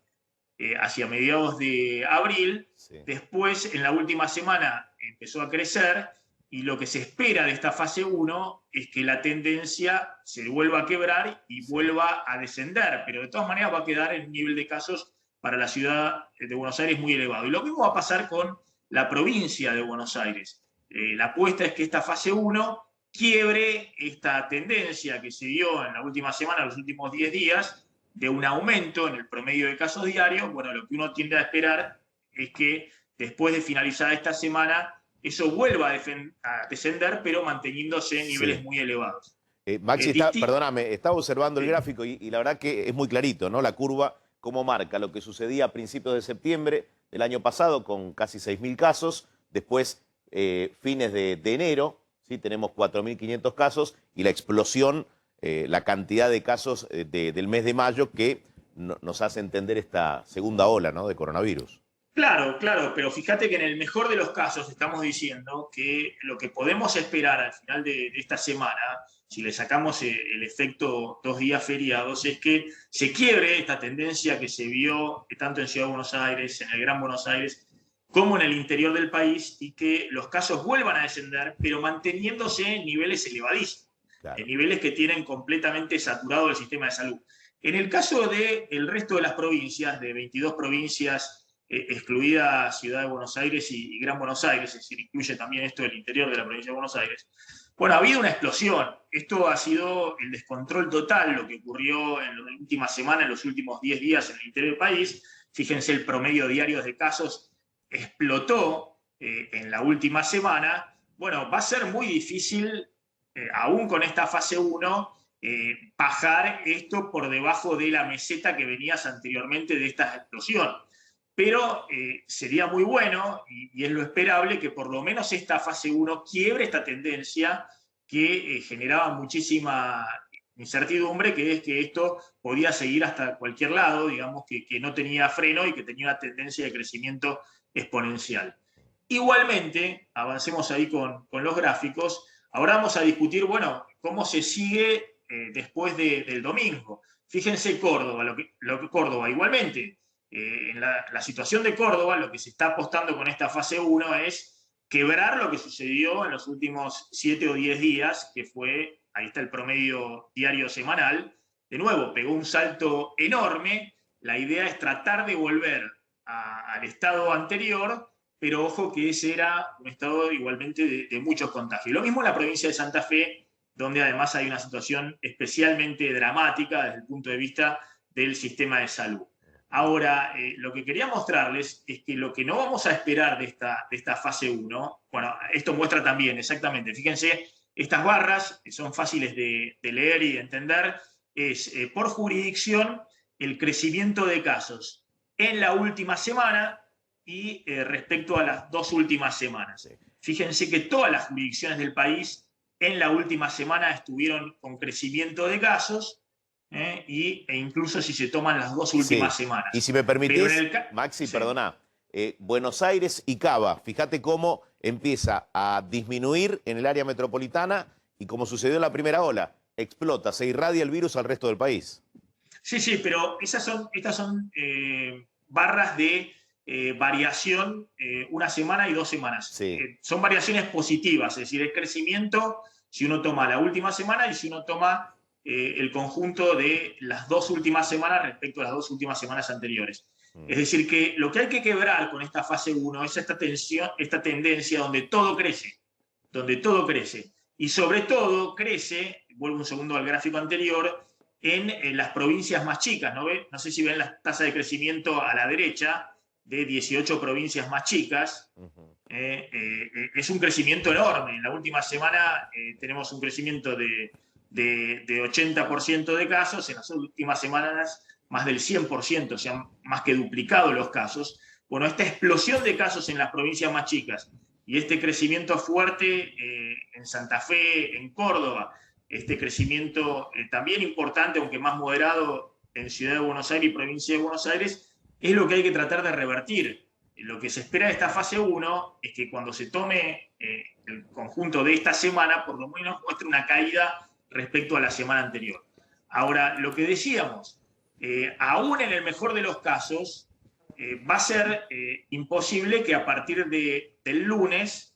hacia mediados de abril. Después, en la última semana, empezó a crecer y lo que se espera de esta fase 1 es que la tendencia se vuelva a quebrar y vuelva a descender, pero de todas maneras va a quedar en un nivel de casos para la ciudad de Buenos Aires muy elevado. Y lo mismo va a pasar con la provincia de Buenos Aires. La apuesta es que esta fase 1 quiebre esta tendencia que se dio en la última semana, los últimos 10 días, de un aumento en el promedio de casos diarios. Bueno, lo que uno tiende a esperar es que después de finalizar esta semana eso vuelva a descender, pero manteniéndose en niveles muy elevados. Maxi, perdóname, estaba observando el gráfico y la verdad que es muy clarito, ¿no? La curva, cómo marca lo que sucedía a principios de septiembre del año pasado con casi 6.000 casos, después fines de enero, ¿sí? Tenemos 4.500 casos y la explosión, la cantidad de casos del mes de mayo que nos hace entender esta segunda ola, ¿no? De coronavirus. Claro, pero fíjate que en el mejor de los casos estamos diciendo que lo que podemos esperar al final de esta semana, si le sacamos el efecto 2 días feriados, es que se quiebre esta tendencia que se vio tanto en Ciudad de Buenos Aires, en el Gran Buenos Aires, como en el interior del país, y que los casos vuelvan a descender, pero manteniéndose en niveles elevadísimos, en niveles que tienen completamente saturado el sistema de salud. En el caso del resto de las provincias, de 22 provincias, excluida Ciudad de Buenos Aires y Gran Buenos Aires, es decir, incluye también esto del interior de la provincia de Buenos Aires. Bueno, ha habido una explosión. Esto ha sido el descontrol total, lo que ocurrió en la última semana, en los últimos 10 días en el interior del país. Fíjense, el promedio diario de casos explotó en la última semana. Bueno, va a ser muy difícil, aún con esta fase 1, bajar esto por debajo de la meseta que venías anteriormente de esta explosión. Pero sería muy bueno, y es lo esperable, que por lo menos esta fase 1 quiebre esta tendencia que generaba muchísima incertidumbre, que es que esto podía seguir hasta cualquier lado, digamos, que no tenía freno y que tenía una tendencia de crecimiento exponencial. Igualmente, avancemos ahí con los gráficos, Ahora vamos a discutir, bueno, cómo se sigue después del domingo. Fíjense Córdoba, Córdoba igualmente. En la situación de Córdoba, lo que se está apostando con esta fase 1 es quebrar lo que sucedió en los últimos 7 o 10 días, que fue, ahí está el promedio diario semanal. De nuevo, pegó un salto enorme. La idea es tratar de volver al estado anterior, pero ojo que ese era un estado igualmente de muchos contagios. Lo mismo en la provincia de Santa Fe, donde además hay una situación especialmente dramática desde el punto de vista del sistema de salud. Ahora, lo que quería mostrarles es que lo que no vamos a esperar de esta fase 1, bueno, esto muestra también exactamente, fíjense, estas barras que son fáciles de leer y de entender, es por jurisdicción el crecimiento de casos en la última semana y respecto a las 2 últimas semanas. Fíjense que todas las jurisdicciones del país en la última semana estuvieron con crecimiento de casos, e incluso si se toman las 2 últimas semanas. Y si me permitís, Maxi, perdona, Buenos Aires y Cava, fíjate cómo empieza a disminuir en el área metropolitana y como sucedió en la primera ola, explota, se irradia el virus al resto del país. Sí, pero estas son barras de variación una semana y 2 semanas. Sí. Son variaciones positivas, es decir, es crecimiento si uno toma la última semana y si uno toma el conjunto de las 2 últimas semanas respecto a las 2 últimas semanas anteriores. Es decir, que lo que hay que quebrar con esta fase 1 es esta tendencia donde todo crece, y sobre todo crece, vuelvo un segundo al gráfico anterior, en las provincias más chicas, ¿no ven? No sé si ven la tasa de crecimiento a la derecha, de 18 provincias más chicas. Es un crecimiento enorme. En la última semana tenemos un crecimiento de 80% de casos, en las últimas semanas más del 100%, o sea, más que duplicado los casos. Bueno, esta explosión de casos en las provincias más chicas y este crecimiento fuerte en Santa Fe, en Córdoba, este crecimiento también importante, aunque más moderado, en Ciudad de Buenos Aires y Provincia de Buenos Aires, es lo que hay que tratar de revertir. Lo que se espera de esta fase 1 es que cuando se tome el conjunto de esta semana, por lo menos muestre una caída respecto a la semana anterior. Ahora, lo que decíamos, aún en el mejor de los casos, va a ser imposible que a partir del lunes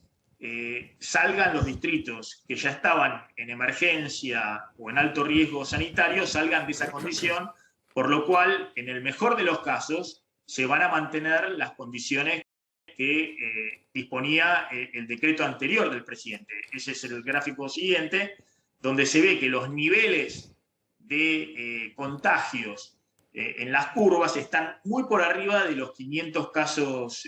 salgan los distritos que ya estaban en emergencia o en alto riesgo sanitario, salgan de esa condición, por lo cual, en el mejor de los casos, se van a mantener las condiciones que disponía el decreto anterior del presidente. Ese es el gráfico siguiente, donde se ve que los niveles de contagios en las curvas están muy por arriba de los 500 casos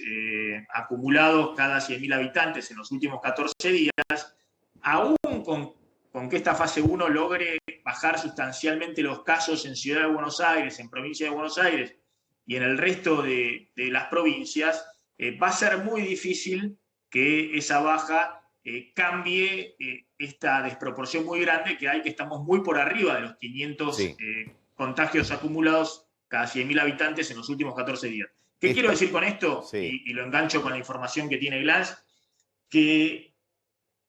acumulados cada 100.000 habitantes en los últimos 14 días, aún con que esta fase 1 logre bajar sustancialmente los casos en Ciudad de Buenos Aires, en Provincia de Buenos Aires y en el resto de las provincias, va a ser muy difícil que esa baja cambie esta desproporción muy grande que hay, que estamos muy por arriba de los 500 contagios acumulados cada 100.000 habitantes en los últimos 14 días. ¿Qué quiero decir con esto? Y lo engancho con la información que tiene Glans, que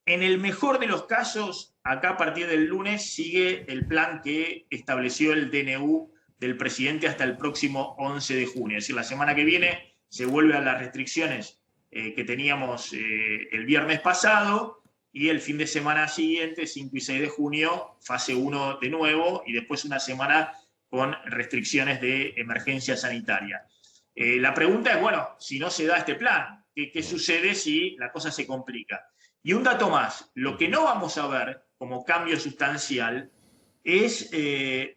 en el mejor de los casos, acá a partir del lunes, sigue el plan que estableció el DNU del presidente hasta el próximo 11 de junio. Es decir, la semana que viene se vuelve a las restricciones que teníamos el viernes pasado, y el fin de semana siguiente, 5 y 6 de junio, fase 1 de nuevo, y después una semana con restricciones de emergencia sanitaria. La pregunta es, bueno, si no se da este plan, ¿qué sucede si la cosa se complica? Y un dato más, lo que no vamos a ver como cambio sustancial es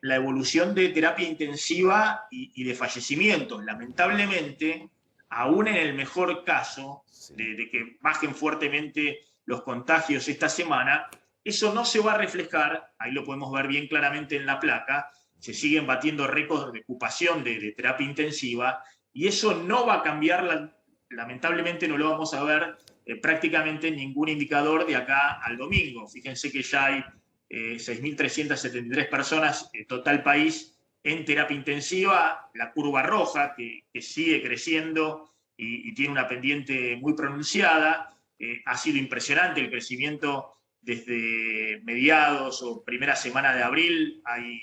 la evolución de terapia intensiva y de fallecimientos. Lamentablemente, aún en el mejor caso de que bajen fuertemente los contagios esta semana, eso no se va a reflejar, ahí lo podemos ver bien claramente en la placa, se siguen batiendo récords de ocupación de terapia intensiva, y eso no va a cambiar, lamentablemente no lo vamos a ver prácticamente en ningún indicador de acá al domingo. Fíjense que ya hay 6.373 personas en total país en terapia intensiva, la curva roja que sigue creciendo y tiene una pendiente muy pronunciada. Ha sido impresionante el crecimiento desde mediados o primera semana de abril hay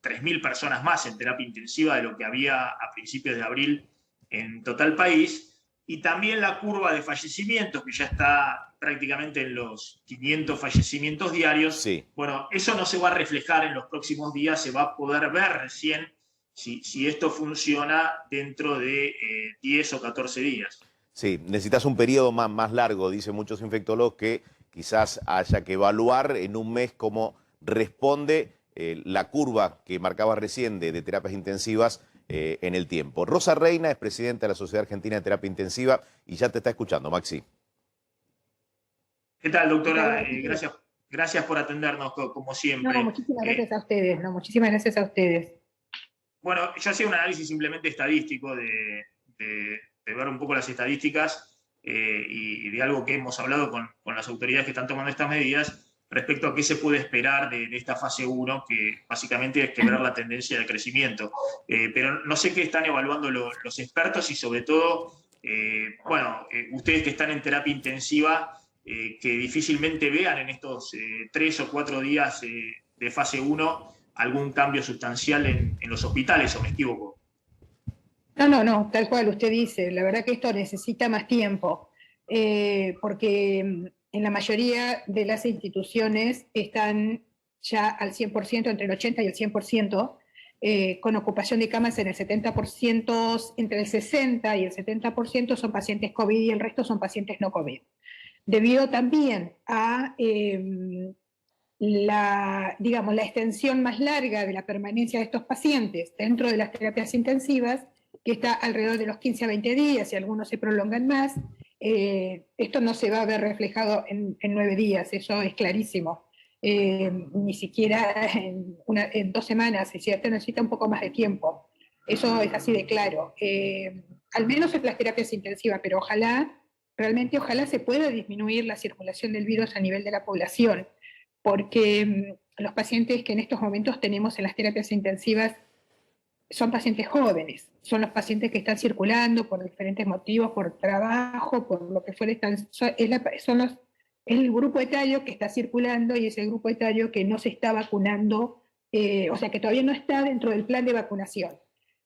3.000 personas más en terapia intensiva de lo que había a principios de abril en total país. Y también la curva de fallecimientos, que ya está prácticamente en los 500 fallecimientos diarios. Sí. Bueno, eso no se va a reflejar en los próximos días, se va a poder ver recién si esto funciona dentro de 10 o 14 días. Sí, necesitas un periodo más largo, dicen muchos infectólogos, que quizás haya que evaluar en un mes cómo responde la curva que marcabas recién de terapias intensivas en el tiempo. Rosa Reina es presidenta de la Sociedad Argentina de Terapia Intensiva y ya te está escuchando, Maxi. ¿Qué tal, doctora? Gracias por atendernos, como siempre. No, muchísimas gracias a ustedes. No, muchísimas gracias a ustedes. Bueno, yo hacía un análisis simplemente estadístico de ver un poco las estadísticas y de algo que hemos hablado con las autoridades que están tomando estas medidas respecto a qué se puede esperar de esta fase 1, que básicamente es quebrar la tendencia de crecimiento. Pero no sé qué están evaluando los expertos y sobre todo, ustedes que están en terapia intensiva, que difícilmente vean en estos 3 o 4 días de fase 1 algún cambio sustancial en los hospitales, ¿o me equivoco? No, tal cual usted dice. La verdad que esto necesita más tiempo, porque en la mayoría de las instituciones están ya al 100%, entre el 80 y el 100%, con ocupación de camas en el 70%, entre el 60 y el 70% son pacientes COVID y el resto son pacientes no COVID. Debido también a la extensión más larga de la permanencia de estos pacientes dentro de las terapias intensivas, que está alrededor de los 15 a 20 días y algunos se prolongan más, esto no se va a ver reflejado en 9 días, eso es clarísimo. Ni siquiera en 2 semanas, es cierto, necesita un poco más de tiempo. Eso es así de claro. Al menos en las terapias intensivas, pero realmente ojalá se pueda disminuir la circulación del virus a nivel de la población, porque los pacientes que en estos momentos tenemos en las terapias intensivas son pacientes jóvenes, son los pacientes que están circulando por diferentes motivos, por trabajo, por lo que fuera, es el grupo etario que está circulando y es el grupo etario que no se está vacunando, o sea que todavía no está dentro del plan de vacunación.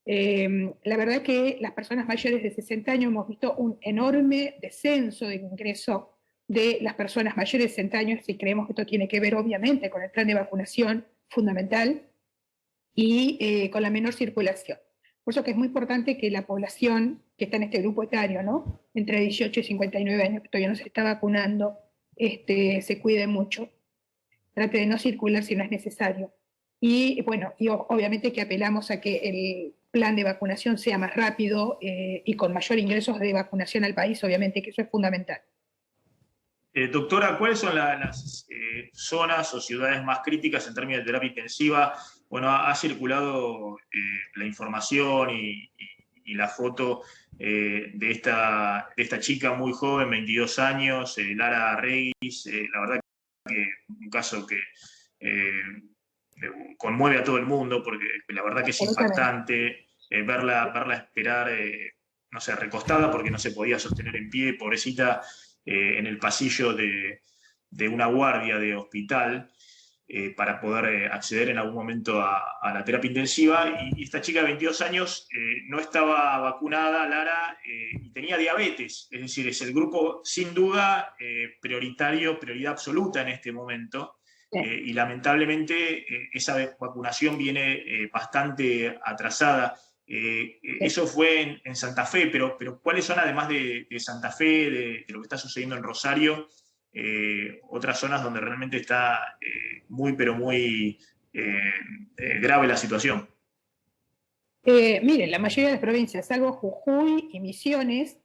La verdad que las personas mayores de 60 años hemos visto un enorme descenso de ingreso de las personas mayores de 60 años y creemos que esto tiene que ver obviamente con el plan de vacunación fundamental y con la menor circulación. Por eso que es muy importante que la población que está en este grupo etario, ¿no?, entre 18 y 59 años, que todavía no se está vacunando, se cuide mucho, trate de no circular si no es necesario. Y bueno, y obviamente que apelamos a que el plan de vacunación sea más rápido y con mayor ingresos de vacunación al país, obviamente que eso es fundamental. Doctora, ¿cuáles son las zonas o ciudades más críticas en términos de terapia intensiva? Bueno, ha circulado la información y la foto de esta chica muy joven, 22 años, Lara Regis, la verdad que un caso que conmueve a todo el mundo, porque la verdad que es impactante verla esperar, no sé, recostada porque no se podía sostener en pie, pobrecita, en el pasillo de una guardia de hospital para poder acceder en algún momento a la terapia intensiva. Y esta chica de 22 años no estaba vacunada, Lara, y tenía diabetes. Es decir, es el grupo sin duda prioridad absoluta en este momento. Y lamentablemente esa vacunación viene bastante atrasada. Eso fue en Santa Fe, pero ¿cuáles son, además de Santa Fe, de lo que está sucediendo en Rosario, otras zonas donde realmente está muy grave la situación? Miren, la mayoría de las provincias, salvo Jujuy y Misiones,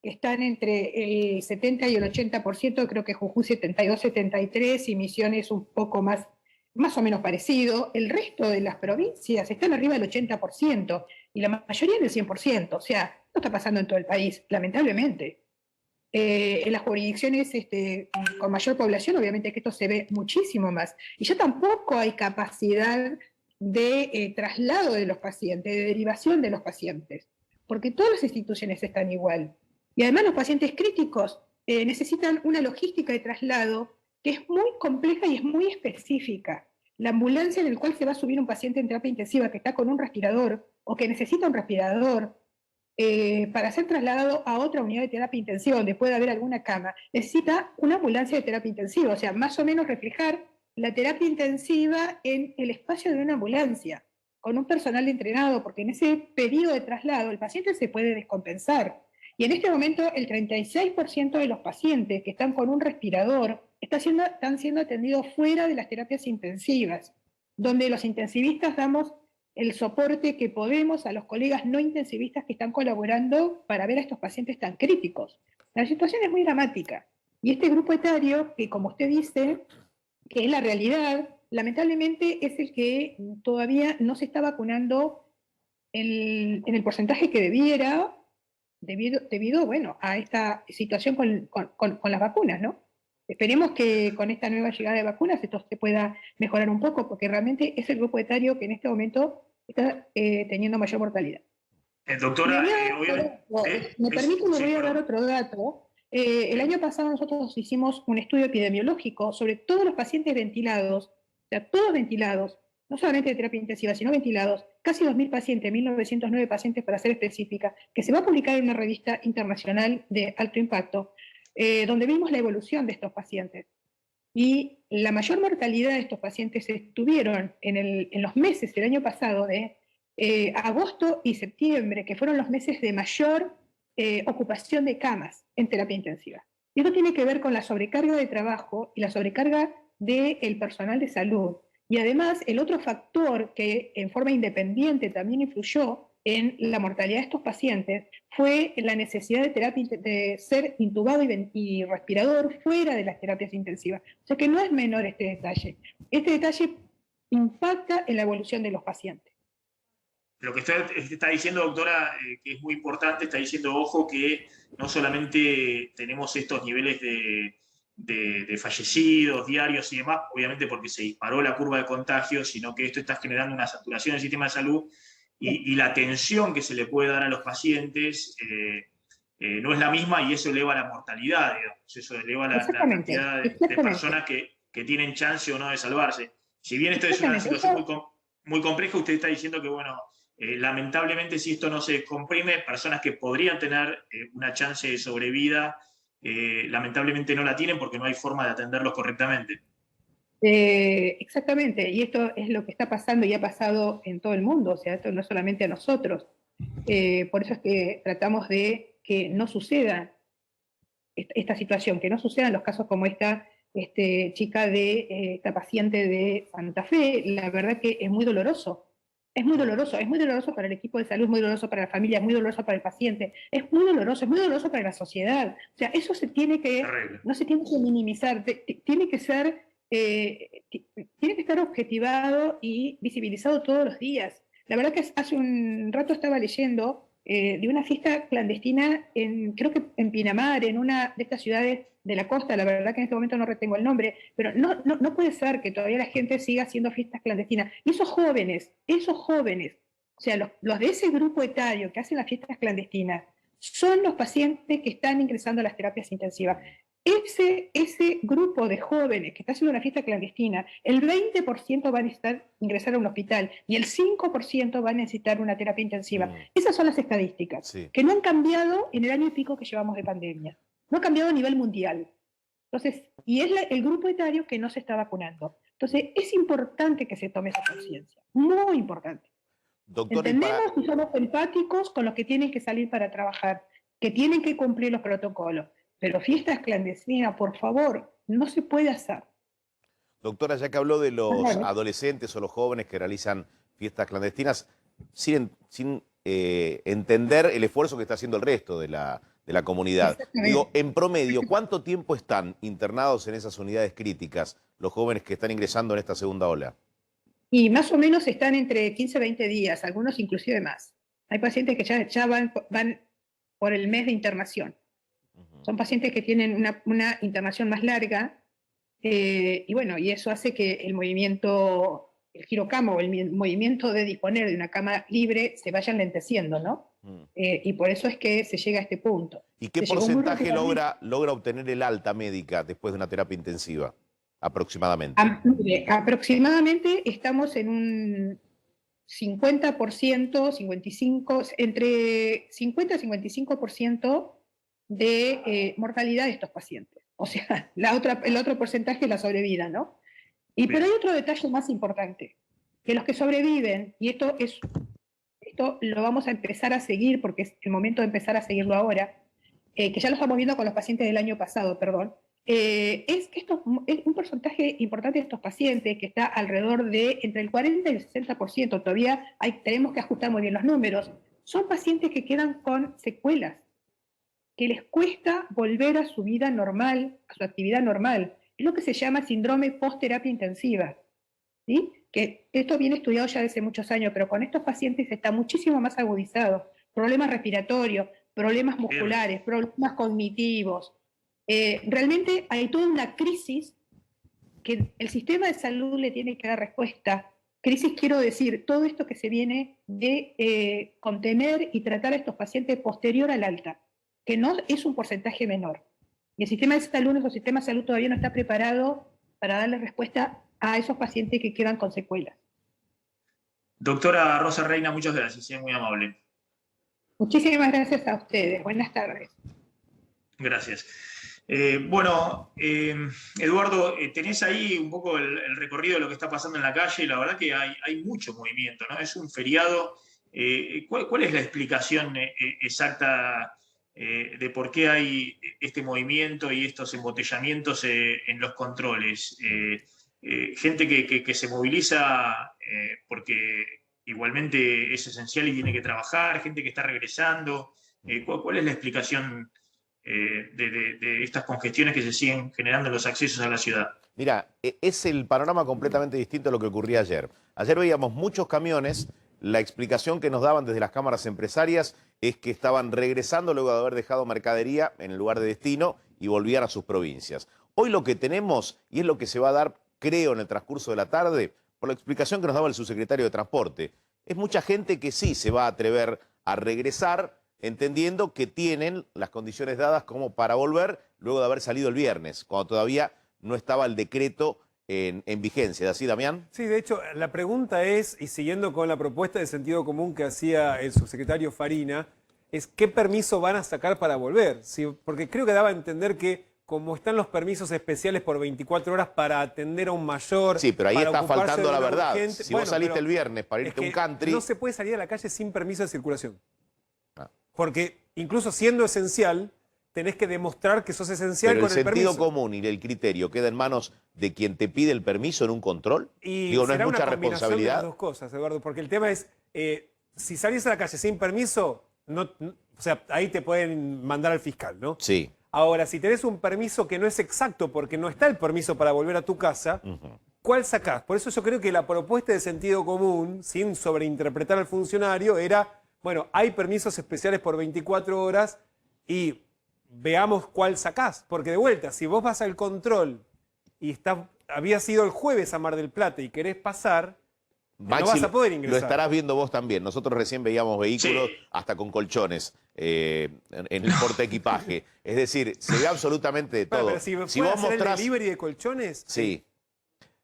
que están entre el 70 y el 80%, creo que Jujuy 72, 73 y Misiones un poco más o menos parecido. El resto de las provincias están arriba del 80% y la mayoría del 100%, o sea, no está pasando en todo el país, lamentablemente. En las jurisdicciones con mayor población, obviamente que esto se ve muchísimo más. Y ya tampoco hay capacidad de traslado de los pacientes, de derivación de los pacientes, porque todas las instituciones están igual. Y además los pacientes críticos necesitan una logística de traslado que es muy compleja y es muy específica. La ambulancia en la cual se va a subir un paciente en terapia intensiva que está con un respirador o que necesita un respirador para ser trasladado a otra unidad de terapia intensiva donde pueda haber alguna cama, necesita una ambulancia de terapia intensiva, o sea, más o menos reflejar la terapia intensiva en el espacio de una ambulancia, con un personal entrenado, porque en ese periodo de traslado el paciente se puede descompensar. Y en este momento el 36% de los pacientes que están con un respirador están siendo atendidos fuera de las terapias intensivas, donde los intensivistas damos el soporte que podemos a los colegas no intensivistas que están colaborando para ver a estos pacientes tan críticos. La situación es muy dramática. Y este grupo etario, que como usted dice, que es la realidad, lamentablemente es el que todavía no se está vacunando en el porcentaje que debiera, debido bueno, a esta situación con las vacunas, ¿no? Esperemos que con esta nueva llegada de vacunas esto se pueda mejorar un poco, porque realmente es el grupo etario que en este momento está teniendo mayor mortalidad. Doctora, me permite, me voy a dar otro dato. El año pasado nosotros hicimos un estudio epidemiológico sobre todos los pacientes ventilados, o sea, todos ventilados, no solamente de terapia intensiva, sino ventilados, casi 2.000 pacientes, 1.909 pacientes para ser específica, que se va a publicar en una revista internacional de alto impacto, donde vimos la evolución de estos pacientes. Y la mayor mortalidad de estos pacientes estuvieron en los meses del año pasado, de agosto y septiembre, que fueron los meses de mayor ocupación de camas en terapia intensiva. Y esto tiene que ver con la sobrecarga de trabajo y la sobrecarga del personal de salud. Y además, el otro factor que en forma independiente también influyó en la mortalidad de estos pacientes fue la necesidad de terapia, de ser intubado y respirador fuera de las terapias intensivas. O sea que no es menor este detalle. Este detalle impacta en la evolución de los pacientes. Lo que usted está diciendo, doctora, que es muy importante, está diciendo, ojo, que no solamente tenemos estos niveles de fallecidos diarios y demás, obviamente porque se disparó la curva de contagios, sino que esto está generando una saturación del sistema de salud y la atención que se le puede dar a los pacientes no es la misma y eso eleva la mortalidad, digamos. Eso eleva la cantidad de personas que tienen chance o no de salvarse. Si bien esto es una situación muy compleja, usted está diciendo que, bueno, lamentablemente si esto no se comprime, personas que podrían tener una chance de sobrevida, lamentablemente no la tienen porque no hay forma de atenderlos correctamente. Exactamente, y esto es lo que está pasando y ha pasado en todo el mundo, o sea, esto no es solamente a nosotros. Por eso es que tratamos de que no suceda esta situación, que no sucedan los casos como esta chica esta paciente de Santa Fe. La verdad que es muy doloroso. Es muy doloroso para el equipo de salud, es muy doloroso para la familia, es muy doloroso para el paciente, es muy doloroso para la sociedad. O sea, eso no se tiene que minimizar, tiene que ser, tiene que estar objetivado y visibilizado todos los días. La verdad que hace un rato estaba leyendo de una fiesta clandestina, creo que en Pinamar, en una de estas ciudades de la costa, la verdad que en este momento no retengo el nombre, pero no puede ser que todavía la gente siga haciendo fiestas clandestinas. Y esos jóvenes, o sea, los de ese grupo etario que hacen las fiestas clandestinas, son los pacientes que están ingresando a las terapias intensivas. Ese grupo de jóvenes que está haciendo una fiesta clandestina, el 20% va a necesitar ingresar a un hospital y el 5% va a necesitar una terapia intensiva. Esas son las estadísticas, que no han cambiado en el año y pico que llevamos de pandemia. No ha cambiado a nivel mundial. Entonces, y es el grupo etario que no se está vacunando. Entonces, es importante que se tome esa conciencia. Muy importante. Doctora, entendemos y somos empáticos con los que tienen que salir para trabajar, que tienen que cumplir los protocolos. Pero fiestas clandestinas, por favor, no se puede hacer. Doctora, ya que habló de los adolescentes o los jóvenes que realizan fiestas clandestinas, sin entender el esfuerzo que está haciendo el resto de la comunidad. Digo, en promedio, ¿cuánto tiempo están internados en esas unidades críticas los jóvenes que están ingresando en esta segunda ola? Y más o menos están entre 15 y 20 días, algunos inclusive más. Hay pacientes que ya van por el mes de internación. Son pacientes que tienen una internación más larga y bueno, y eso hace que el movimiento, el girocamo o el movimiento de disponer de una cama libre se vaya enlenteciendo, ¿no? Y por eso es que se llega a este punto. ¿Y qué porcentaje logra obtener el alta médica después de una terapia intensiva? aproximadamente? Mire, aproximadamente estamos en un 50%, 55, entre 50 y 55% de mortalidad de estos pacientes. O sea, el otro porcentaje es la sobrevida, ¿no? Pero hay otro detalle más importante, que los que sobreviven, y esto lo vamos a empezar a seguir, porque es el momento de empezar a seguirlo ahora, que ya lo estamos viendo con los pacientes del año pasado, perdón, es que es un porcentaje importante de estos pacientes, que está alrededor de entre el 40 y el 60%, todavía tenemos que ajustar muy bien los números, son pacientes que quedan con secuelas, que les cuesta volver a su vida normal, a su actividad normal. Es lo que se llama síndrome post-terapia intensiva, ¿sí? Que esto viene estudiado ya desde muchos años, pero con estos pacientes está muchísimo más agudizado. Problemas respiratorios, problemas musculares, problemas cognitivos. Realmente hay toda una crisis que el sistema de salud le tiene que dar respuesta. Crisis, quiero decir, todo esto que se viene de contener y tratar a estos pacientes posterior al alta, que no es un porcentaje menor. Y el sistema de salud, nuestro sistema de salud todavía no está preparado para darle respuesta a esos pacientes que quedan con secuelas. Doctora Rosa Reina, muchas gracias, es muy amable. Muchísimas gracias a ustedes. Buenas tardes. Gracias. Bueno, Eduardo, tenés ahí un poco el recorrido de lo que está pasando en la calle y la verdad que hay mucho movimiento, ¿no? Es un feriado. ¿Cuál es la explicación exacta de por qué hay este movimiento y estos embotellamientos en los controles? Gente que se moviliza porque igualmente es esencial y tiene que trabajar, gente que está regresando. ¿Cuál es la explicación de estas congestiones que se siguen generando en los accesos a la ciudad? Mira, es el panorama completamente distinto a lo que ocurría ayer. Ayer veíamos muchos camiones. La explicación que nos daban desde las cámaras empresarias es que estaban regresando luego de haber dejado mercadería en el lugar de destino y volvían a sus provincias. Hoy lo que tenemos, y es lo que se va a dar, creo, en el transcurso de la tarde, por la explicación que nos daba el subsecretario de Transporte, es mucha gente que sí se va a atrever a regresar, entendiendo que tienen las condiciones dadas como para volver luego de haber salido el viernes, cuando todavía no estaba el decreto en vigencia. ¿Así, Damián? Sí, de hecho, la pregunta es, y siguiendo con la propuesta de sentido común que hacía el subsecretario Farina, es ¿qué permiso van a sacar para volver? Sí, porque creo que daba a entender que como están los permisos especiales por 24 horas para atender a un mayor... Sí, pero ahí está faltando la verdad. Urgente, si vos saliste el viernes para irte a un country... No se puede salir a la calle sin permiso de circulación. Porque incluso siendo esencial, tenés que demostrar que sos esencial pero con el permiso. ¿el sentido común y el criterio queda en manos de quien te pide el permiso en un control? Y digo, no será es mucha una combinación responsabilidad. de las dos cosas, Eduardo, porque el tema es, si salís a la calle sin permiso, o sea, ahí te pueden mandar al fiscal, ¿no? Sí. Ahora, si tenés un permiso que no es exacto porque no está el permiso para volver a tu casa, ¿cuál sacás? Por eso yo creo que la propuesta de sentido común, sin sobreinterpretar al funcionario, era, bueno, hay permisos especiales por 24 horas y veamos cuál sacás. Porque de vuelta, si vos vas al control y habías ido el jueves a Mar del Plata y querés pasar, Maxi, no vas a poder ingresar. Lo estarás viendo vos también. Nosotros recién veíamos vehículos hasta con colchones en el portaequipaje. Es decir, se ve absolutamente de todo. Pero si vos mostrás el delivery de colchones, sí,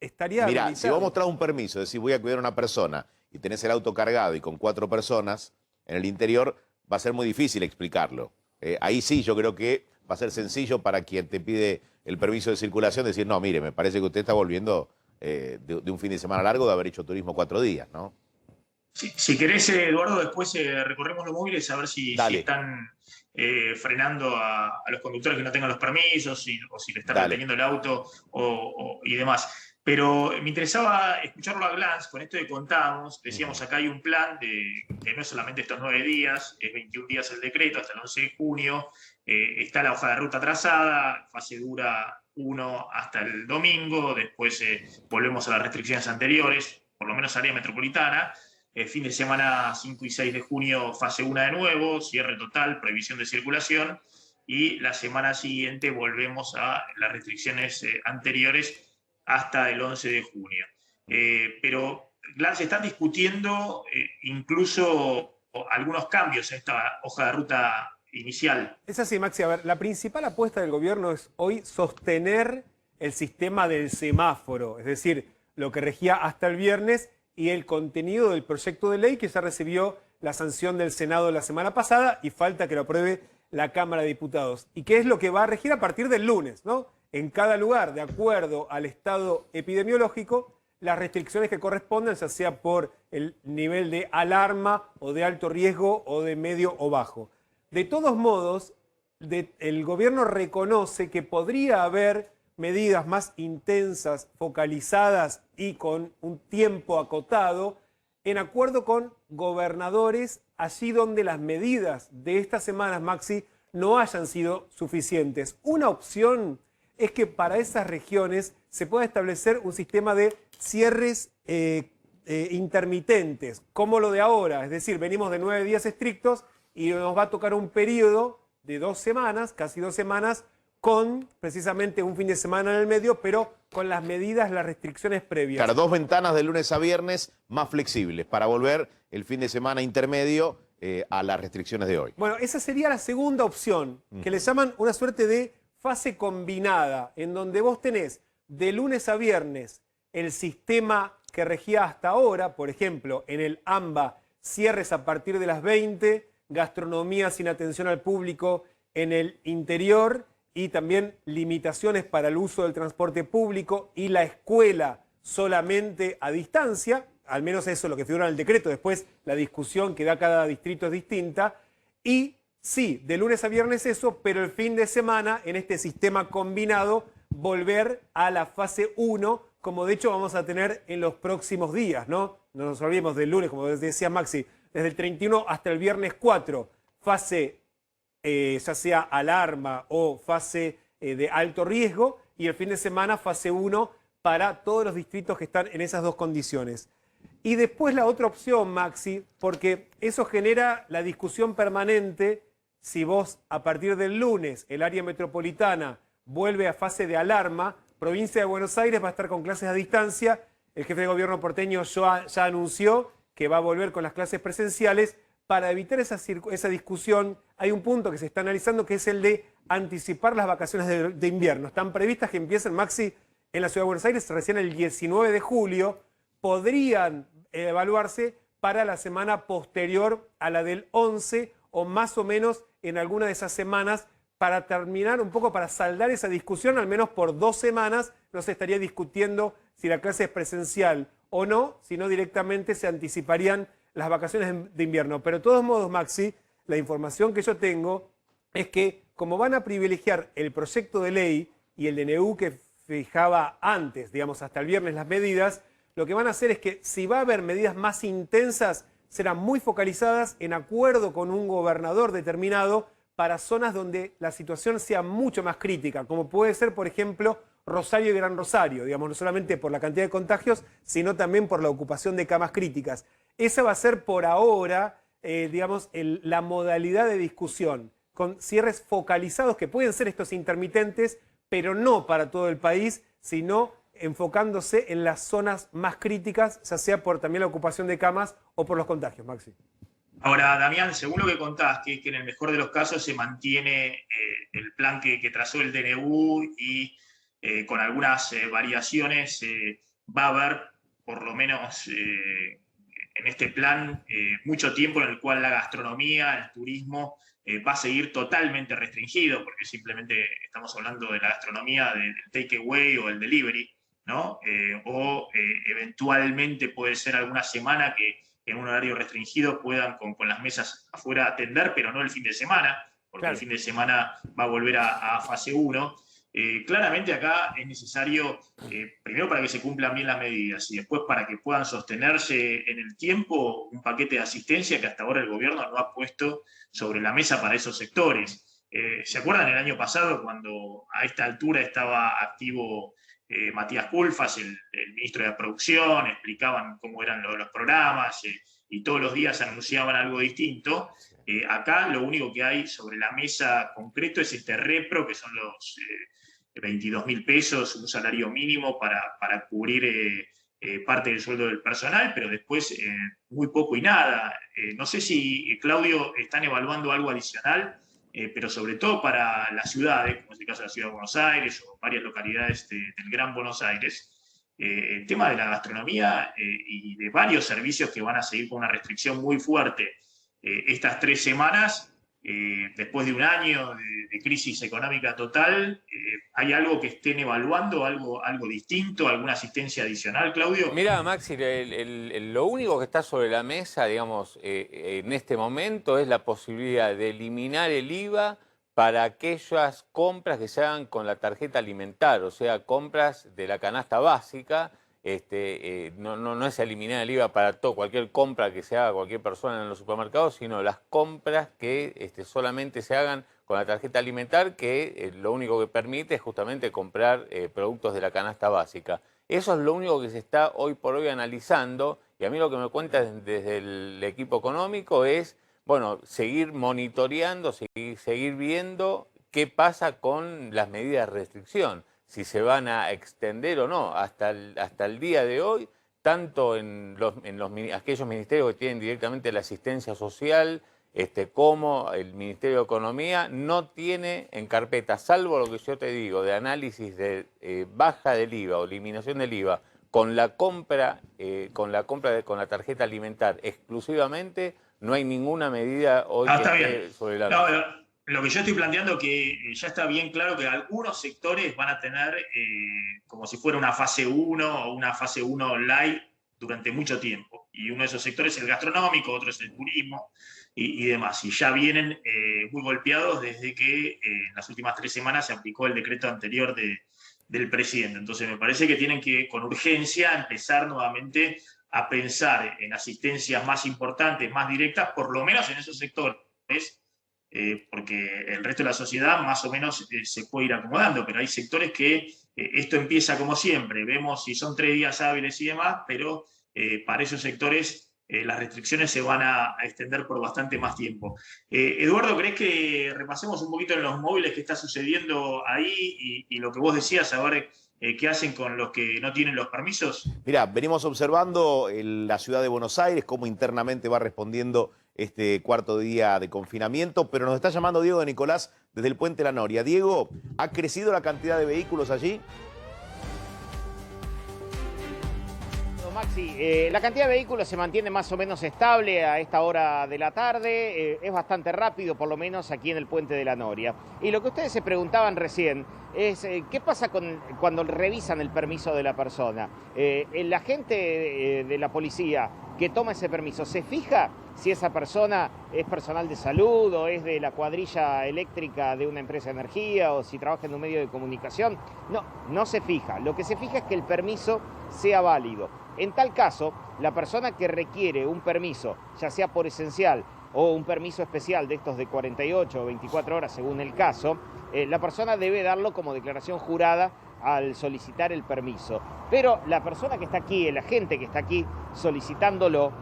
estaría mirá, habilitado. si vos mostrás un permiso, decís voy a cuidar a una persona y tenés el auto cargado y con 4 personas en el interior, va a ser muy difícil explicarlo. Ahí sí, yo creo que va a ser sencillo para quien te pide el permiso de circulación decir, no, mire, me parece que usted está volviendo de un fin de semana largo de haber hecho turismo 4 días, ¿no? Si querés, Eduardo, después recorremos los móviles a ver si están frenando a los conductores que no tengan los permisos o si le están deteniendo el auto y demás. Pero me interesaba escucharlo a Glantz con esto que contamos. Decíamos, acá hay un plan que no es solamente estos 9 días, es 21 días el decreto, hasta el 11 de junio. Está la hoja de ruta trazada, fase dura 1 hasta el domingo, después volvemos a las restricciones anteriores, por lo menos área metropolitana. Fin de semana 5 y 6 de junio, fase 1 de nuevo, cierre total, prohibición de circulación. Y la semana siguiente volvemos a las restricciones anteriores hasta el 11 de junio. Pero, Glantz, se están discutiendo incluso algunos cambios en esta hoja de ruta inicial. Es así, Maxi. A ver, la principal apuesta del gobierno es hoy sostener el sistema del semáforo, es decir, lo que regía hasta el viernes y el contenido del proyecto de ley que ya recibió la sanción del Senado la semana pasada y falta que lo apruebe la Cámara de Diputados. ¿Y qué es lo que va a regir a partir del lunes, ¿no? En cada lugar, de acuerdo al estado epidemiológico, las restricciones que correspondan, ya sea por el nivel de alarma o de alto riesgo o de medio o bajo. De todos modos, el gobierno reconoce que podría haber medidas más intensas, focalizadas y con un tiempo acotado, en acuerdo con gobernadores, allí donde las medidas de estas semanas, Maxi, no hayan sido suficientes. Una opción es que para esas regiones se pueda establecer un sistema de cierres intermitentes, como lo de ahora. Es decir, venimos de 9 días estrictos y nos va a tocar un periodo de 2 semanas, casi 2 semanas, con precisamente un fin de semana en el medio, pero con las medidas, las restricciones previas. Claro, 2 ventanas de lunes a viernes más flexibles para volver el fin de semana intermedio a las restricciones de hoy. Bueno, esa sería la segunda opción, que le llaman una suerte de fase combinada, en donde vos tenés de lunes a viernes el sistema que regía hasta ahora, por ejemplo, en el AMBA, cierres a partir de las 20, gastronomía sin atención al público en el interior y también limitaciones para el uso del transporte público y la escuela solamente a distancia, al menos eso es lo que figura en el decreto, después la discusión que da cada distrito es distinta, y sí, de lunes a viernes eso, pero el fin de semana en este sistema combinado volver a la fase 1, como de hecho vamos a tener en los próximos días, ¿no? No nos olvidemos del lunes, como decía Maxi, desde el 31 hasta el viernes 4, fase ya sea alarma o fase de alto riesgo, y el fin de semana fase 1 para todos los distritos que están en esas dos condiciones. Y después la otra opción, Maxi, porque eso genera la discusión permanente, si vos a partir del lunes el área metropolitana vuelve a fase de alarma, provincia de Buenos Aires va a estar con clases a distancia, el jefe de gobierno porteño ya anunció que va a volver con las clases presenciales. Para evitar esa discusión, hay un punto que se está analizando que es el de anticipar las vacaciones de invierno. Están previstas que empiecen, Maxi, en la Ciudad de Buenos Aires recién el 19 de julio. Podrían evaluarse para la semana posterior a la del 11 o más o menos en alguna de esas semanas para terminar un poco, para saldar esa discusión, al menos por 2 semanas no se estaría discutiendo si la clase es presencial o no, sino directamente se anticiparían las vacaciones de invierno. Pero de todos modos, Maxi, la información que yo tengo es que como van a privilegiar el proyecto de ley y el DNU que fijaba antes, digamos hasta el viernes las medidas, lo que van a hacer es que si va a haber medidas más intensas, serán muy focalizadas en acuerdo con un gobernador determinado para zonas donde la situación sea mucho más crítica, como puede ser, por ejemplo, Rosario y Gran Rosario, digamos, no solamente por la cantidad de contagios, sino también por la ocupación de camas críticas. Esa va a ser por ahora, digamos, la modalidad de discusión, con cierres focalizados que pueden ser estos intermitentes, pero no para todo el país, sino enfocándose en las zonas más críticas, ya sea por también la ocupación de camas o por los contagios, Maxi. Ahora, Damián, según lo que contás, que en el mejor de los casos se mantiene el plan que trazó el DNU y con algunas variaciones va a haber, por lo menos en este plan, mucho tiempo en el cual la gastronomía, el turismo, va a seguir totalmente restringido, porque simplemente estamos hablando de la gastronomía del takeaway o el delivery, ¿no? O eventualmente puede ser alguna semana que en un horario restringido puedan con las mesas afuera atender, pero no el fin de semana, porque claro, el fin de semana va a volver a fase 1. Claramente acá es necesario, primero para que se cumplan bien las medidas y después para que puedan sostenerse en el tiempo un paquete de asistencia que hasta ahora el gobierno no ha puesto sobre la mesa para esos sectores. ¿Se acuerdan el año pasado cuando a esta altura estaba activo Matías Culfas, el ministro de Producción, explicaban cómo eran los programas y todos los días anunciaban algo distinto? Acá lo único que hay sobre la mesa concreto es este repro, que son los 22.000 pesos, un salario mínimo para cubrir parte del sueldo del personal, pero después muy poco y nada. No sé si, Claudio, están evaluando algo adicional pero sobre todo para las ciudades, como es el caso de la ciudad de Buenos Aires o varias localidades del Gran Buenos Aires, el tema de la gastronomía y de varios servicios que van a seguir con una restricción muy fuerte estas 3 semanas, después de un año de crisis económica total, ¿hay algo que estén evaluando, algo distinto, alguna asistencia adicional, Claudio? Mira, Maxi, lo único que está sobre la mesa, digamos, en este momento es la posibilidad de eliminar el IVA para aquellas compras que se hagan con la tarjeta alimentar, o sea, compras de la canasta básica. No es eliminar el IVA para cualquier compra que se haga cualquier persona en los supermercados, sino las compras que solamente se hagan con la tarjeta alimentar, que lo único que permite es justamente comprar productos de la canasta básica. Eso es lo único que se está hoy por hoy analizando, y a mí lo que me cuenta desde el equipo económico es, bueno, seguir monitoreando, seguir viendo qué pasa con las medidas de restricción, si se van a extender o no. Hasta el día de hoy, tanto en aquellos ministerios que tienen directamente la asistencia social, como el Ministerio de Economía, no tiene en carpeta, salvo lo que yo te digo, de análisis de baja del IVA o eliminación del IVA, con la compra con la tarjeta alimentar exclusivamente, no hay ninguna medida hoy que esté sobre la mesa. Lo que yo estoy planteando es que ya está bien claro que algunos sectores van a tener como si fuera una fase 1 o una fase 1 light durante mucho tiempo. Y uno de esos sectores es el gastronómico, otro es el turismo y demás. Y ya vienen muy golpeados desde que en las últimas 3 semanas se aplicó el decreto anterior del presidente. Entonces me parece que tienen que con urgencia empezar nuevamente a pensar en asistencias más importantes, más directas, por lo menos en esos sectores, porque el resto de la sociedad más o menos se puede ir acomodando, pero hay sectores que esto empieza como siempre, vemos si son 3 días hábiles y demás, pero para esos sectores las restricciones se van a extender por bastante más tiempo. Eduardo, ¿crees que repasemos un poquito en los móviles qué está sucediendo ahí y lo que vos decías, a ver qué hacen con los que no tienen los permisos? Mirá, venimos observando la ciudad de Buenos Aires, cómo internamente va respondiendo este cuarto día de confinamiento, pero nos está llamando Diego de Nicolás desde el Puente La Noria. Diego, ¿ha crecido la cantidad de vehículos allí? Maxi, la cantidad de vehículos se mantiene más o menos estable a esta hora de la tarde, es bastante rápido, por lo menos aquí en el Puente de la Noria. Y lo que ustedes se preguntaban recién es qué pasa cuando revisan el permiso de la persona. El agente de la policía que toma ese permiso, ¿se fija si esa persona es personal de salud o es de la cuadrilla eléctrica de una empresa de energía o si trabaja en un medio de comunicación? No se fija. Lo que se fija es que el permiso sea válido. En tal caso, la persona que requiere un permiso, ya sea por esencial o un permiso especial de estos de 48 o 24 horas según el caso, la persona debe darlo como declaración jurada al solicitar el permiso. Pero la persona que está aquí, el agente que está aquí solicitándolo,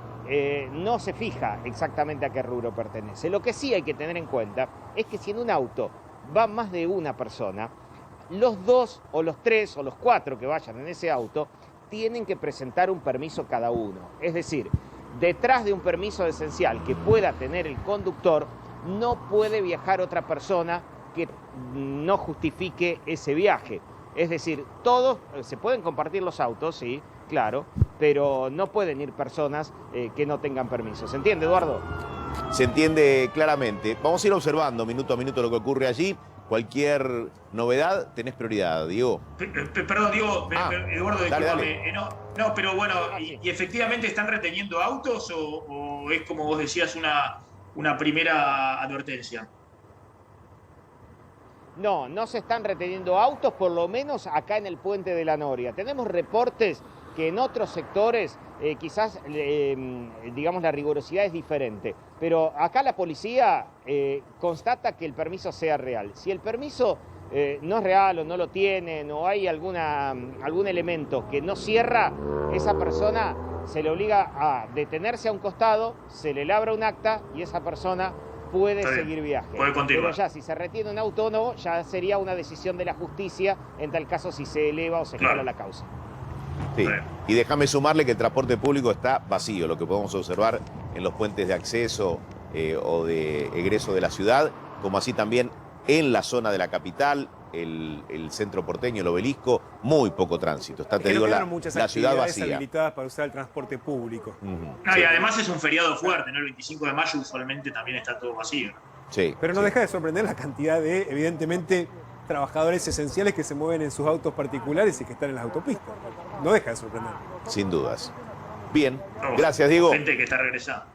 no se fija exactamente a qué rubro pertenece. Lo que sí hay que tener en cuenta es que si en un auto va más de una persona, los 2 o los 3 o los 4 que vayan en ese auto tienen que presentar un permiso cada uno. Es decir, detrás de un permiso esencial que pueda tener el conductor, no puede viajar otra persona que no justifique ese viaje. Es decir, todos se pueden compartir los autos, sí, claro, pero no pueden ir personas que no tengan permiso. ¿Se entiende, Eduardo? Se entiende claramente. Vamos a ir observando minuto a minuto lo que ocurre allí. Cualquier novedad, tenés prioridad, Diego. Perdón, Diego, Eduardo, dale. No, pero bueno, ¿y efectivamente están reteniendo autos o es como vos decías una primera advertencia? No se están reteniendo autos, por lo menos acá en el Puente de la Noria. Tenemos reportes que en otros sectores quizás, digamos, la rigurosidad es diferente. Pero acá la policía constata que el permiso sea real. Si el permiso no es real o no lo tienen o hay algún elemento que no cierra, esa persona se le obliga a detenerse a un costado, se le labra un acta y esa persona puede seguir viaje. Puede continuar. Pero ya, si se retiene un autónomo, ya sería una decisión de la justicia, en tal caso si se eleva o se escala la causa. Sí, y déjame sumarle que el transporte público está vacío, lo que podemos observar en los puentes de acceso o de egreso de la ciudad. como así también en la zona de la capital, el centro porteño, el Obelisco, muy poco tránsito. Está, Es te que no digo, quedaron la muchas ciudad actividades vacía. habilitadas para usar el transporte público. No, y además es un feriado fuerte, ¿no? El 25 de mayo usualmente también está todo vacío. Sí, Pero no deja de sorprender la cantidad de, evidentemente, trabajadores esenciales que se mueven en sus autos particulares y que están en las autopistas. No deja de sorprender. sin dudas. Bien, gracias, Diego. Gente que está regresando.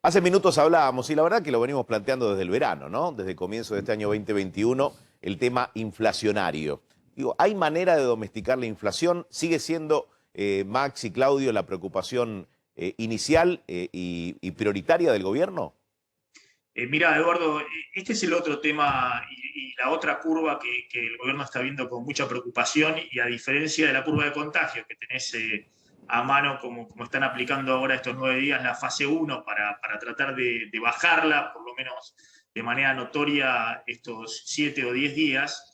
Hace minutos hablábamos, y la verdad que lo venimos planteando desde el verano, ¿no? Desde el comienzo de este año 2021, el tema inflacionario. Digo, ¿hay manera de domesticar la inflación? ¿Sigue siendo, Max y Claudio, la preocupación inicial y prioritaria del gobierno? Mira, Eduardo, este es el otro tema y la otra curva que el gobierno está viendo con mucha preocupación, y a diferencia de la curva de contagios que tenés a mano, como están aplicando ahora estos 9 días la fase 1 para tratar de bajarla, por lo menos de manera notoria, estos 7 o 10 días,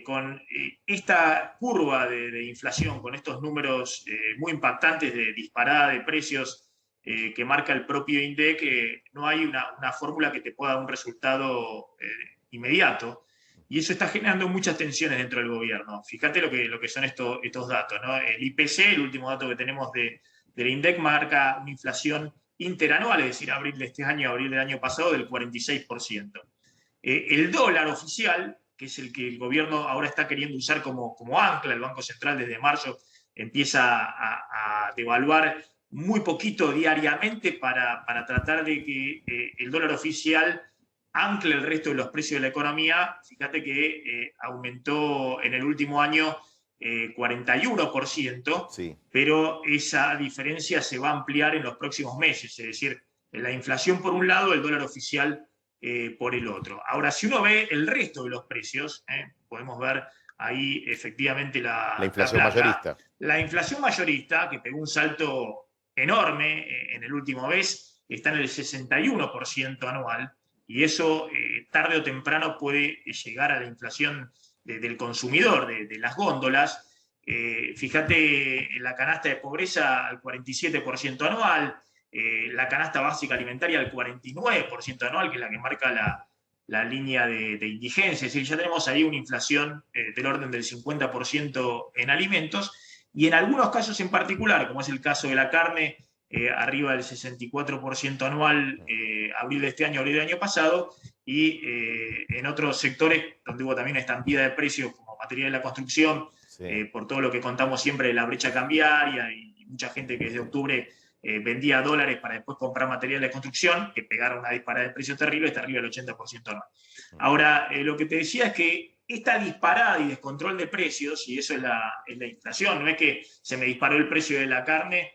con esta curva de inflación, con estos números muy impactantes de disparada de precios, que marca el propio INDEC, no hay una fórmula que te pueda dar un resultado inmediato, y eso está generando muchas tensiones dentro del gobierno. Fíjate lo que son estos datos, ¿no? El IPC, el último dato que tenemos del INDEC, marca una inflación interanual, es decir, abril de este año, abril del año pasado, del 46%. El dólar oficial, que es el que el gobierno ahora está queriendo usar como ancla, el Banco Central desde marzo empieza a devaluar muy poquito diariamente para tratar de que el dólar oficial ancle el resto de los precios de la economía. Fíjate que aumentó en el último año 41%, Sí. pero esa diferencia se va a ampliar en los próximos meses, es decir, la inflación por un lado, el dólar oficial por el otro. Ahora, si uno ve el resto de los precios, podemos ver ahí efectivamente la inflación mayorista. La inflación mayorista, que pegó un salto enorme en el último mes, está en el 61% anual, y eso tarde o temprano puede llegar a la inflación del consumidor, de las góndolas. Fíjate, la canasta de pobreza al 47% anual, la canasta básica alimentaria al 49% anual, que es la que marca la línea de indigencia. Es decir, ya tenemos ahí una inflación del orden del 50% en alimentos, y en algunos casos en particular, como es el caso de la carne, arriba del 64% anual, abril de este año, abril del año pasado, y en otros sectores donde hubo también estampida de precios, como material de la construcción, Sí. por todo lo que contamos siempre de la brecha cambiaria, y mucha gente que desde octubre vendía dólares para después comprar material de construcción, que pegaron una disparada de precios terrible, está arriba del 80% anual. Ahora, lo que te decía es que esta disparada y descontrol de precios, y eso es la inflación, no es que se me disparó el precio de la carne,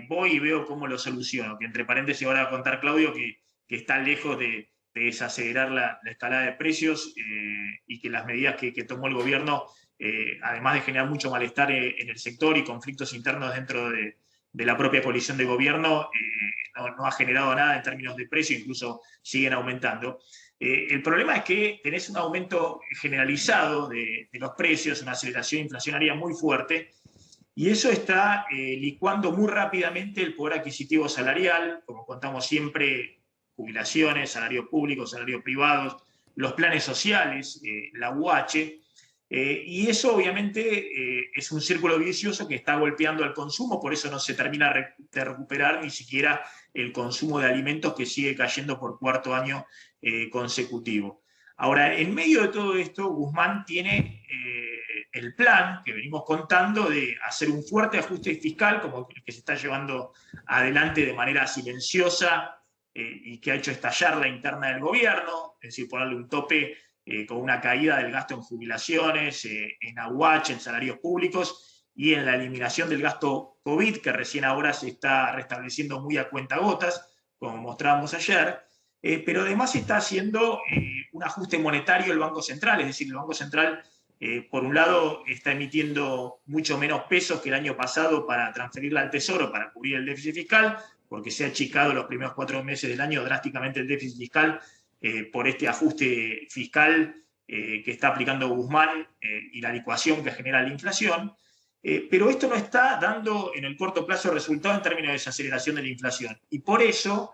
voy y veo cómo lo soluciono, que entre paréntesis ahora va a contar Claudio que está lejos de desacelerar la escalada de precios, y que las medidas que tomó el gobierno, además de generar mucho malestar en el sector y conflictos internos dentro de la propia coalición de gobierno, no ha generado nada en términos de precio, incluso siguen aumentando. El problema es que tenés un aumento generalizado de los precios, una aceleración inflacionaria muy fuerte, y eso está licuando muy rápidamente el poder adquisitivo salarial, como contamos siempre, jubilaciones, salarios públicos, salarios privados, los planes sociales, la UH, y eso obviamente es un círculo vicioso que está golpeando al consumo, por eso no se termina de recuperar ni siquiera el consumo de alimentos, que sigue cayendo por cuarto año consecutivo. Ahora, en medio de todo esto, Guzmán tiene el plan que venimos contando de hacer un fuerte ajuste fiscal, como el que se está llevando adelante de manera silenciosa, y que ha hecho estallar la interna del gobierno, es decir, ponerle un tope con una caída del gasto en jubilaciones, en AUH, en salarios públicos, y en la eliminación del gasto COVID, que recién ahora se está restableciendo muy a cuentagotas, como mostrábamos ayer, pero además está haciendo un ajuste monetario el Banco Central, es decir, el Banco Central, por un lado, está emitiendo mucho menos pesos que el año pasado para transferirla al Tesoro, para cubrir el déficit fiscal, porque se ha achicado los primeros 4 meses del año drásticamente el déficit fiscal, por este ajuste fiscal que está aplicando Guzmán, y la licuación que genera la inflación. Pero esto no está dando en el corto plazo resultados en términos de desaceleración de la inflación. Y por eso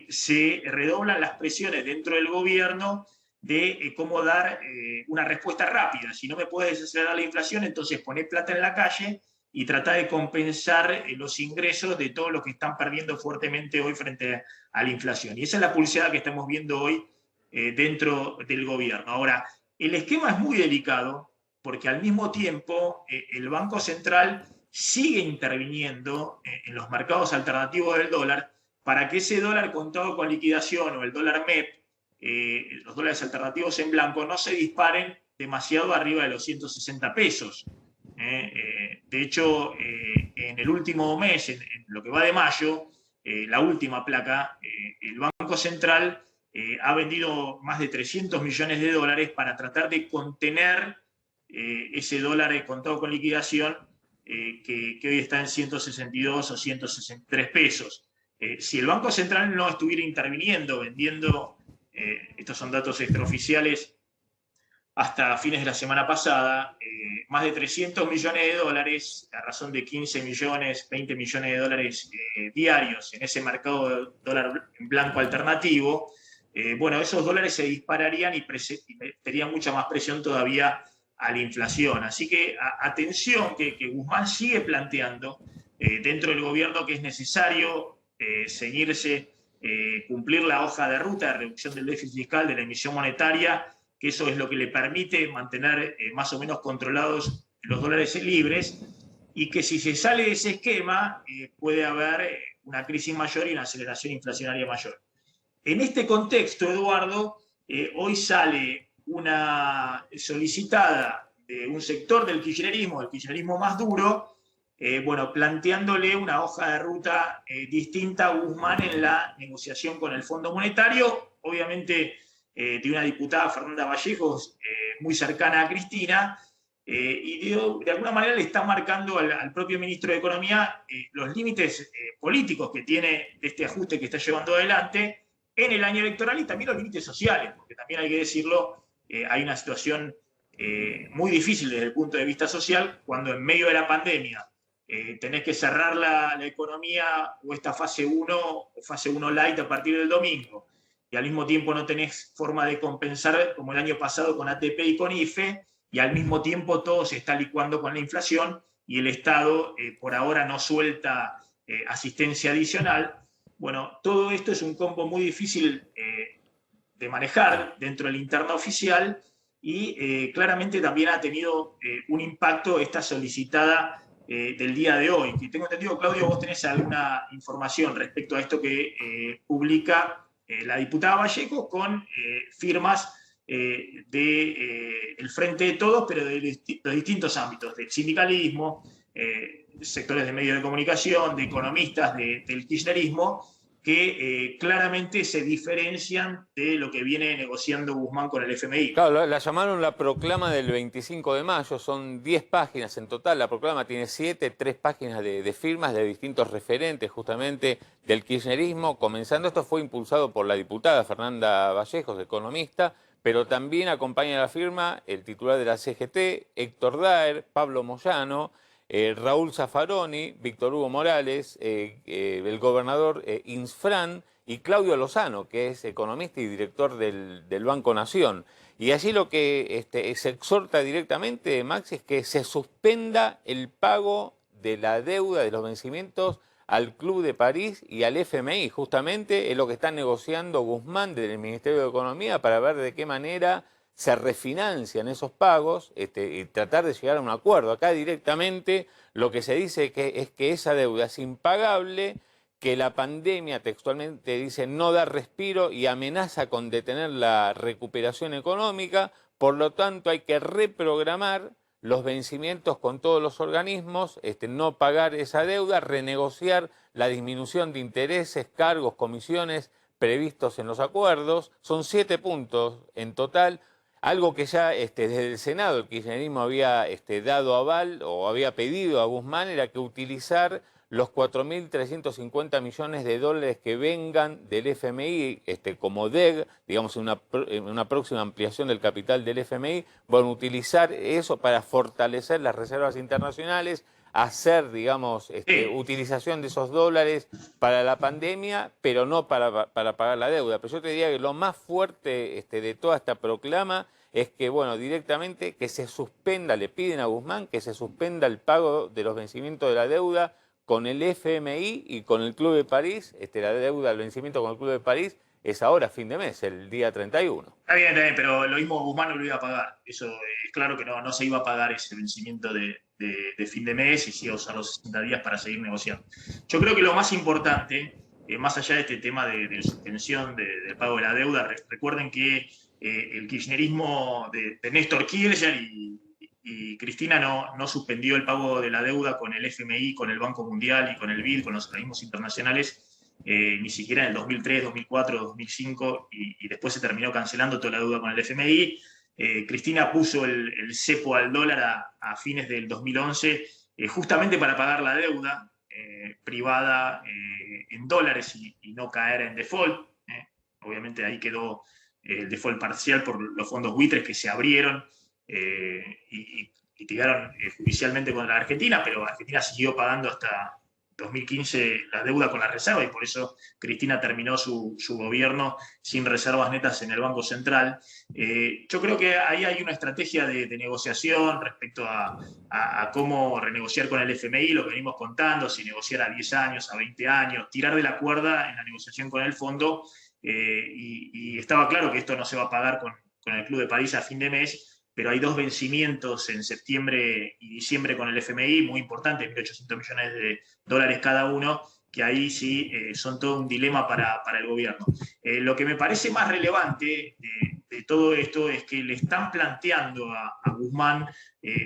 se redoblan las presiones dentro del gobierno de cómo dar una respuesta rápida. Si no me puedes desacelerar la inflación, entonces poné plata en la calle y tratar de compensar los ingresos de todos los que están perdiendo fuertemente hoy frente a la inflación. Y esa es la pulseada que estamos viendo hoy dentro del gobierno. Ahora, el esquema es muy delicado porque al mismo tiempo el Banco Central sigue interviniendo en los mercados alternativos del dólar para que ese dólar contado con liquidación o el dólar MEP, los dólares alternativos en blanco, no se disparen demasiado arriba de los 160 pesos. De hecho, en el último mes, en lo que va de mayo, la última placa, el Banco Central ha vendido más de 300 millones de dólares para tratar de contener ese dólar contado con liquidación que hoy está en 162 o 163 pesos. Si el Banco Central no estuviera interviniendo, vendiendo, estos son datos extraoficiales, hasta fines de la semana pasada, más de 300 millones de dólares, a razón de 15 millones, 20 millones de dólares diarios en ese mercado de dólar en blanco alternativo, bueno, esos dólares se dispararían y meterían mucha más presión todavía a la inflación. Así que atención que Guzmán sigue planteando dentro del gobierno que es necesario ceñirse, cumplir la hoja de ruta de reducción del déficit fiscal, de la emisión monetaria, que eso es lo que le permite mantener más o menos controlados los dólares libres, y que si se sale de ese esquema puede haber una crisis mayor y una aceleración inflacionaria mayor. En este contexto, Eduardo, hoy sale una solicitada de un sector del kirchnerismo más duro, bueno, planteándole una hoja de ruta distinta a Guzmán en la negociación con el Fondo Monetario, obviamente de una diputada, Fernanda Vallejos, muy cercana a Cristina, y de alguna manera le está marcando al propio ministro de Economía los límites políticos que tiene este ajuste que está llevando adelante en el año electoral, y también los límites sociales, porque también hay que decirlo, hay una situación muy difícil desde el punto de vista social, cuando en medio de la pandemia tenés que cerrar la economía o esta fase 1 o fase 1 light a partir del domingo, y al mismo tiempo no tenés forma de compensar como el año pasado con ATP y con IFE, y al mismo tiempo todo se está licuando con la inflación y el Estado por ahora no suelta asistencia adicional. Bueno, todo esto es un combo muy difícil de manejar dentro del interno oficial, y claramente también ha tenido un impacto esta solicitada del día de hoy. Que tengo entendido, Claudio, vos tenés alguna información respecto a esto que publica la diputada Vallejo con firmas del Frente de Todos, pero de los distintos ámbitos, del sindicalismo, sectores de medios de comunicación, de economistas del kirchnerismo, que claramente se diferencian de lo que viene negociando Guzmán con el FMI. Claro, la llamaron la proclama del 25 de mayo, son 10 páginas en total, la proclama tiene 3 páginas de firmas de distintos referentes justamente del kirchnerismo. Comenzando, esto fue impulsado por la diputada Fernanda Vallejos, economista, pero también acompaña la firma el titular de la CGT, Héctor Daer, Pablo Moyano, Raúl Zaffaroni, Víctor Hugo Morales, el gobernador Insfrán y Claudio Lozano, que es economista y director del Banco Nación. Y allí lo que se exhorta directamente, Maxi, es que se suspenda el pago de la deuda, de los vencimientos al Club de París y al FMI. Justamente es lo que está negociando Guzmán desde el Ministerio de Economía para ver de qué manera se refinancian esos pagos y tratar de llegar a un acuerdo. Acá directamente lo que se dice es que esa deuda es impagable, que la pandemia textualmente dice no da respiro y amenaza con detener la recuperación económica, por lo tanto hay que reprogramar los vencimientos con todos los organismos, no pagar esa deuda, renegociar la disminución de intereses, cargos, comisiones previstos en los acuerdos. Son 7 puntos en total. Algo que ya desde el Senado el kirchnerismo había dado aval o había pedido a Guzmán era que utilizar los 4.350 millones de dólares que vengan del FMI como DEG, digamos en una próxima ampliación del capital del FMI, van a utilizar eso para fortalecer las reservas internacionales, hacer, digamos, utilización de esos dólares para la pandemia, pero no para pagar la deuda. Pero yo te diría que lo más fuerte de toda esta proclama es que, bueno, directamente que se suspenda, le piden a Guzmán que se suspenda el pago de los vencimientos de la deuda con el FMI y con el Club de París. La deuda, el vencimiento con el Club de París es ahora, fin de mes, el día 31. Está bien, pero lo mismo Guzmán no lo iba a pagar. Eso es claro que no se iba a pagar ese vencimiento de fin de mes y se iba a usar los 60 días para seguir negociando. Yo creo que lo más importante, más allá de este tema de suspensión del pago de la deuda, recuerden que el kirchnerismo de Néstor Kirchner y Cristina no suspendió el pago de la deuda con el FMI, con el Banco Mundial y con el BID, con los organismos internacionales, ni siquiera en el 2003, 2004, 2005, y después se terminó cancelando toda la deuda con el FMI. Cristina puso el cepo al dólar a fines del 2011 justamente para pagar la deuda privada en dólares y no caer en default. Obviamente ahí quedó el default parcial por los fondos buitres que se abrieron y litigaron judicialmente contra la Argentina, pero Argentina siguió pagando hasta 2015 la deuda con la reserva y por eso Cristina terminó su gobierno sin reservas netas en el Banco Central. Yo creo que ahí hay una estrategia de negociación respecto a cómo renegociar con el FMI, lo que venimos contando, si negociar a 10 años, a 20 años, tirar de la cuerda en la negociación con el fondo, y estaba claro que esto no se va a pagar con el Club de París a fin de mes, pero hay dos vencimientos en septiembre y diciembre con el FMI, muy importantes, 1.800 millones de dólares cada uno, que ahí sí son todo un dilema para el gobierno. Lo que me parece más relevante de todo esto es que le están planteando a Guzmán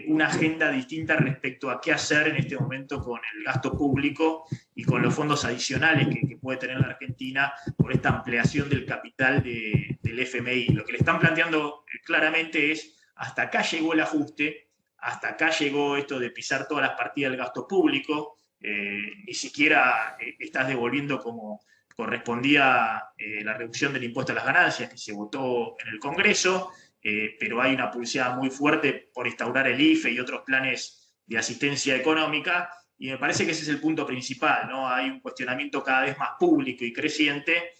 una agenda distinta respecto a qué hacer en este momento con el gasto público y con los fondos adicionales que puede tener la Argentina por esta ampliación del capital del FMI. Lo que le están planteando claramente es: hasta acá llegó el ajuste, hasta acá llegó esto de pisar todas las partidas del gasto público, ni siquiera estás devolviendo como correspondía la reducción del impuesto a las ganancias que se votó en el Congreso, pero hay una pulseada muy fuerte por instaurar el IFE y otros planes de asistencia económica, y me parece que ese es el punto principal, ¿no? Hay un cuestionamiento cada vez más público y creciente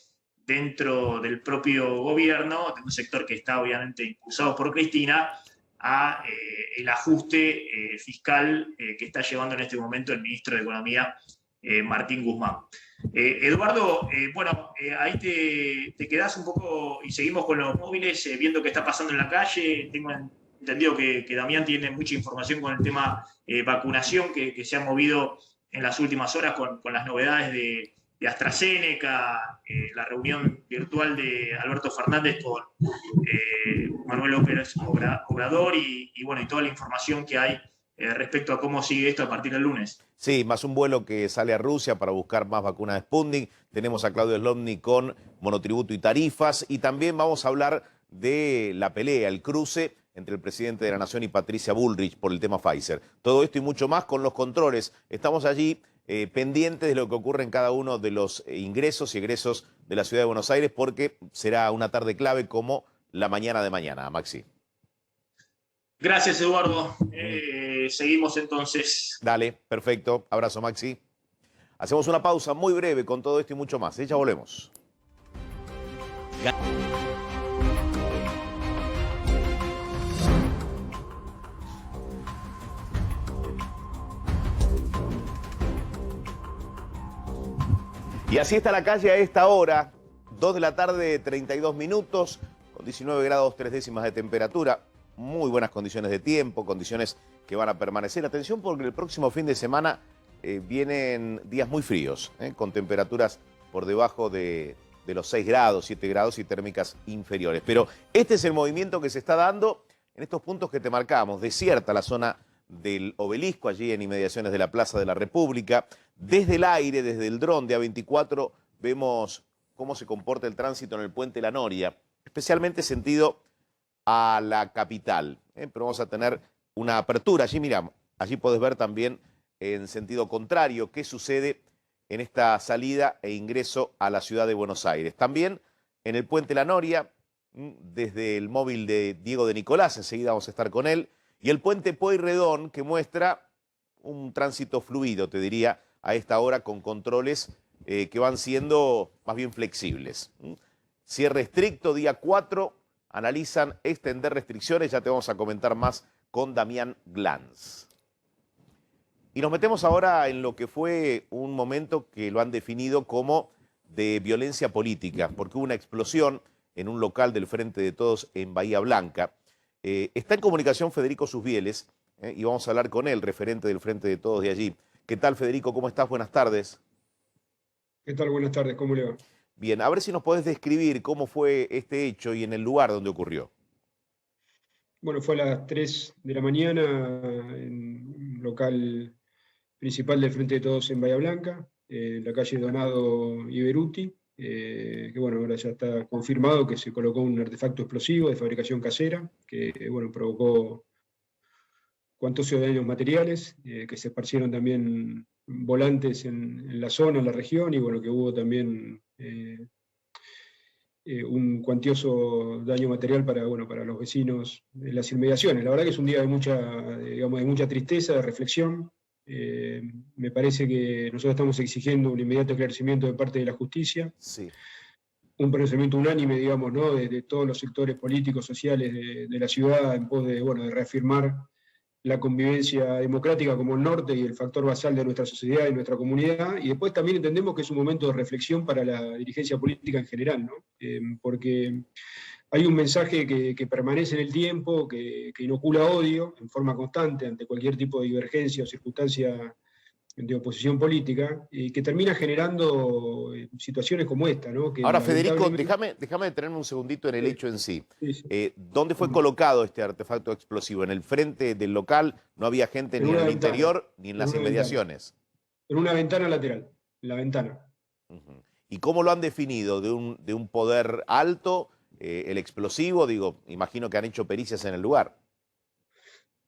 dentro del propio gobierno, de un sector que está obviamente impulsado por Cristina, a el ajuste fiscal que está llevando en este momento el ministro de Economía, Martín Guzmán. Eduardo, bueno, ahí te quedás un poco y seguimos con los móviles, viendo qué está pasando en la calle. Tengo entendido que Damián tiene mucha información con el tema vacunación que se ha movido en las últimas horas con las novedades de AstraZeneca, la reunión virtual de Alberto Fernández con Manuel López Obrador y bueno, y toda la información que hay respecto a cómo sigue esto a partir del lunes. Sí, más un vuelo que sale a Rusia para buscar más vacunas de Sputnik. Tenemos a Claudio Slomny con monotributo y tarifas, y también vamos a hablar de la pelea, el cruce entre el presidente de la Nación y Patricia Bullrich por el tema Pfizer. Todo esto y mucho más con los controles. Estamos allí pendientes de lo que ocurre en cada uno de los ingresos y egresos de la Ciudad de Buenos Aires, porque será una tarde clave como la mañana de mañana, Maxi. Gracias, Eduardo. Seguimos entonces. Dale, perfecto. Abrazo, Maxi. Hacemos una pausa muy breve con todo esto y mucho más. Ya volvemos. Y así está la calle a esta hora, 2 de la tarde, 32 minutos, con 19 grados 3 décimas de temperatura. Muy buenas condiciones de tiempo, condiciones que van a permanecer. Atención, porque el próximo fin de semana vienen días muy fríos, con temperaturas por debajo de los 6 grados, 7 grados y térmicas inferiores. Pero este es el movimiento que se está dando en estos puntos que te marcamos. Desierta la zona del Obelisco, allí en inmediaciones de la Plaza de la República. Desde el aire, desde el dron de A24, vemos cómo se comporta el tránsito en el Puente La Noria, especialmente sentido a la capital. Pero vamos a tener una apertura. Allí, miramos, allí podés ver también en sentido contrario. ¿Qué sucede en esta salida e ingreso a la ciudad de Buenos Aires? También en el Puente La Noria, desde el móvil de Diego de Nicolás, enseguida vamos a estar con él, y el Puente Pueyrredón, que muestra un tránsito fluido, te diría, a esta hora, con controles que van siendo más bien flexibles. Cierre estricto, día 4, analizan extender restricciones, ya te vamos a comentar más con Damián Glanz. Y nos metemos ahora en lo que fue un momento que lo han definido como de violencia política, porque hubo una explosión en un local del Frente de Todos en Bahía Blanca. Está en comunicación Federico Susbieles, y vamos a hablar con él, referente del Frente de Todos de allí. ¿Qué tal, Federico? ¿Cómo estás? Buenas tardes. ¿Qué tal? Buenas tardes. ¿Cómo le va? Bien, a ver si nos podés describir cómo fue este hecho y en el lugar donde ocurrió. Bueno, fue a las 3 de la mañana en un local principal del Frente de Todos en Bahía Blanca, en la calle Donado y Beruti, que bueno, ahora ya está confirmado que se colocó un artefacto explosivo de fabricación casera, que bueno, provocó cuantiosos daños materiales, que se esparcieron también volantes en la zona, en la región, y bueno, que hubo también un cuantioso daño material para los vecinos de las inmediaciones. La verdad que es un día de mucha tristeza, de reflexión. Me parece que nosotros estamos exigiendo un inmediato esclarecimiento de parte de la justicia. Sí. Un pronunciamiento unánime, digamos, ¿no? de todos los sectores políticos, sociales de la ciudad, en pos de reafirmar la convivencia democrática como el norte y el factor basal de nuestra sociedad y nuestra comunidad. Y después también entendemos que es un momento de reflexión para la dirigencia política en general, ¿no? Porque hay un mensaje que permanece en el tiempo, que inocula odio en forma constante ante cualquier tipo de divergencia o circunstancia de oposición política, que termina generando situaciones como esta, ¿no? Que ahora, Federico, déjame detenerme un segundito en el hecho en sí. ¿Dónde fue colocado este artefacto explosivo? ¿En el frente del local? ¿No había gente ni en el interior ni en las inmediaciones? En una ventana lateral, en la ventana. ¿Y cómo lo han definido? ¿De un poder alto, el explosivo? Digo, imagino que han hecho pericias en el lugar.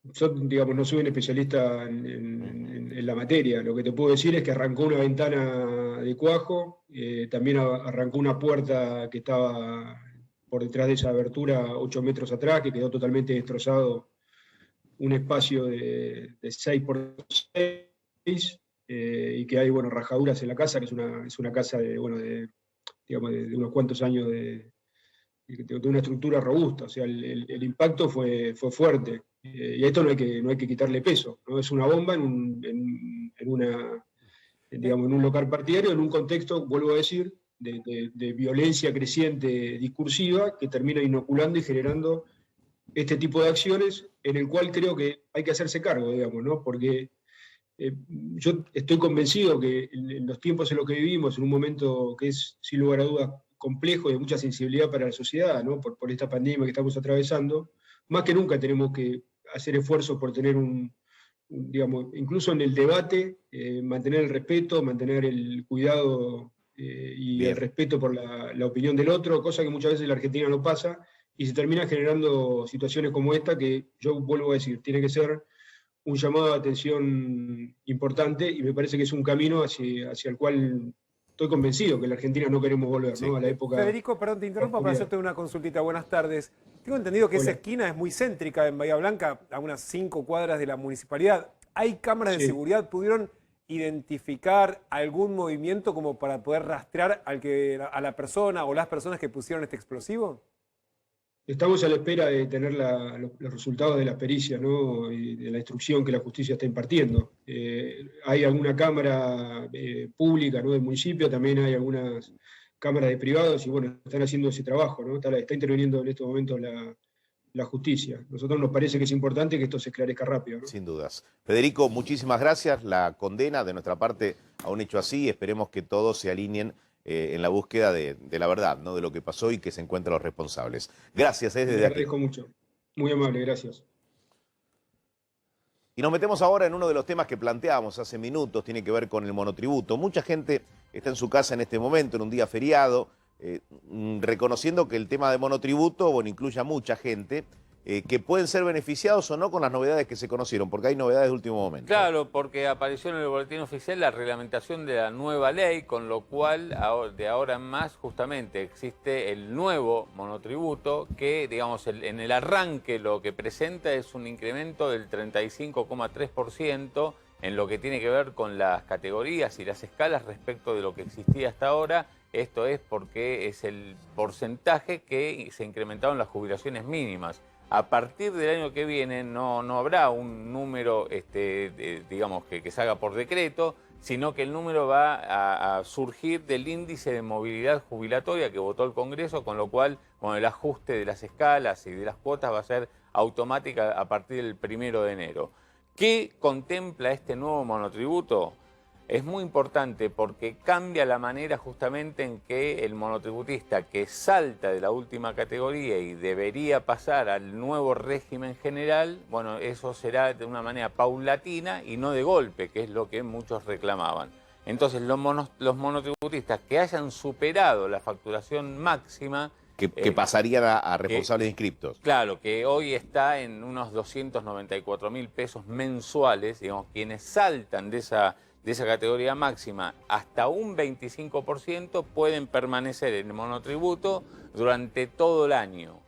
Yo, digamos, no soy un especialista en la materia. Lo que te puedo decir es que arrancó una ventana de cuajo, también arrancó una puerta que estaba por detrás de esa abertura 8 metros atrás, que quedó totalmente destrozado, un espacio de 6 por 6, y que hay rajaduras en la casa, que es una casa de unos cuantos años de una estructura robusta. O sea, el impacto fue fuerte. Y a esto no hay que quitarle peso, ¿no? Es una bomba en un local partidario, en un contexto, vuelvo a decir, de violencia creciente discursiva, que termina inoculando y generando este tipo de acciones, en el cual creo que hay que hacerse cargo, digamos, ¿no? Porque yo estoy convencido que en los tiempos en los que vivimos, en un momento que es, sin lugar a dudas, complejo y de mucha sensibilidad para la sociedad, ¿no? Por esta pandemia que estamos atravesando, más que nunca tenemos que hacer esfuerzos por tener incluso en el debate, mantener el respeto, mantener el cuidado y el respeto por la opinión del otro, cosa que muchas veces en la Argentina no pasa, y se termina generando situaciones como esta, que yo vuelvo a decir, tiene que ser un llamado de atención importante, y me parece que es un camino hacia el cual estoy convencido que en la Argentina no queremos volver, ¿no? A la época... Federico, perdón, te interrumpo para hacerte una consultita. Buenas tardes. Tengo entendido que esa esquina es muy céntrica en Bahía Blanca, a unas 5 cuadras de la municipalidad. ¿Hay cámaras de seguridad? ¿Pudieron identificar algún movimiento como para poder rastrear a la persona o las personas que pusieron este explosivo? Estamos a la espera de tener los resultados de la pericia, ¿no? Y de la instrucción que la justicia está impartiendo. Hay alguna cámara pública, ¿no? Del municipio, también hay algunas cámaras de privados, y bueno, están haciendo ese trabajo, ¿no? Está interviniendo en estos momentos la justicia. A nosotros nos parece que es importante que esto se esclarezca rápido, ¿no? Sin dudas. Federico, muchísimas gracias. La condena de nuestra parte a un hecho así. Esperemos que todos se alineen en la búsqueda de la verdad, ¿no? De lo que pasó, y que se encuentren los responsables. Gracias, desde aquí. Te agradezco mucho. Muy amable, gracias. Y nos metemos ahora en uno de los temas que planteábamos hace minutos, tiene que ver con el monotributo. Mucha gente está en su casa en este momento, en un día feriado, reconociendo que el tema de monotributo, incluye a mucha gente, que pueden ser beneficiados o no con las novedades que se conocieron, porque hay novedades de último momento. Claro, porque apareció en el boletín oficial la reglamentación de la nueva ley, con lo cual de ahora en más justamente existe el nuevo monotributo que, digamos, en el arranque lo que presenta es un incremento del 35,3% en lo que tiene que ver con las categorías y las escalas respecto de lo que existía hasta ahora. Esto es porque es el porcentaje que se incrementaron las jubilaciones mínimas. A partir del año que viene no habrá un número, digamos, que se haga por decreto, sino que el número va a surgir del índice de movilidad jubilatoria que votó el Congreso, con lo cual, con el ajuste de las escalas y de las cuotas va a ser automática a partir del 1 de enero. ¿Qué contempla este nuevo monotributo? Es muy importante porque cambia la manera justamente en que el monotributista que salta de la última categoría y debería pasar al nuevo régimen general, bueno, eso será de una manera paulatina y no de golpe, que es lo que muchos reclamaban. Entonces, los monotributistas que hayan superado la facturación máxima... Que pasarían a responsables inscriptos. Claro, que hoy está en unos 294.000 pesos mensuales, digamos, quienes saltan de esa categoría máxima hasta un 25% pueden permanecer en el monotributo durante todo el año.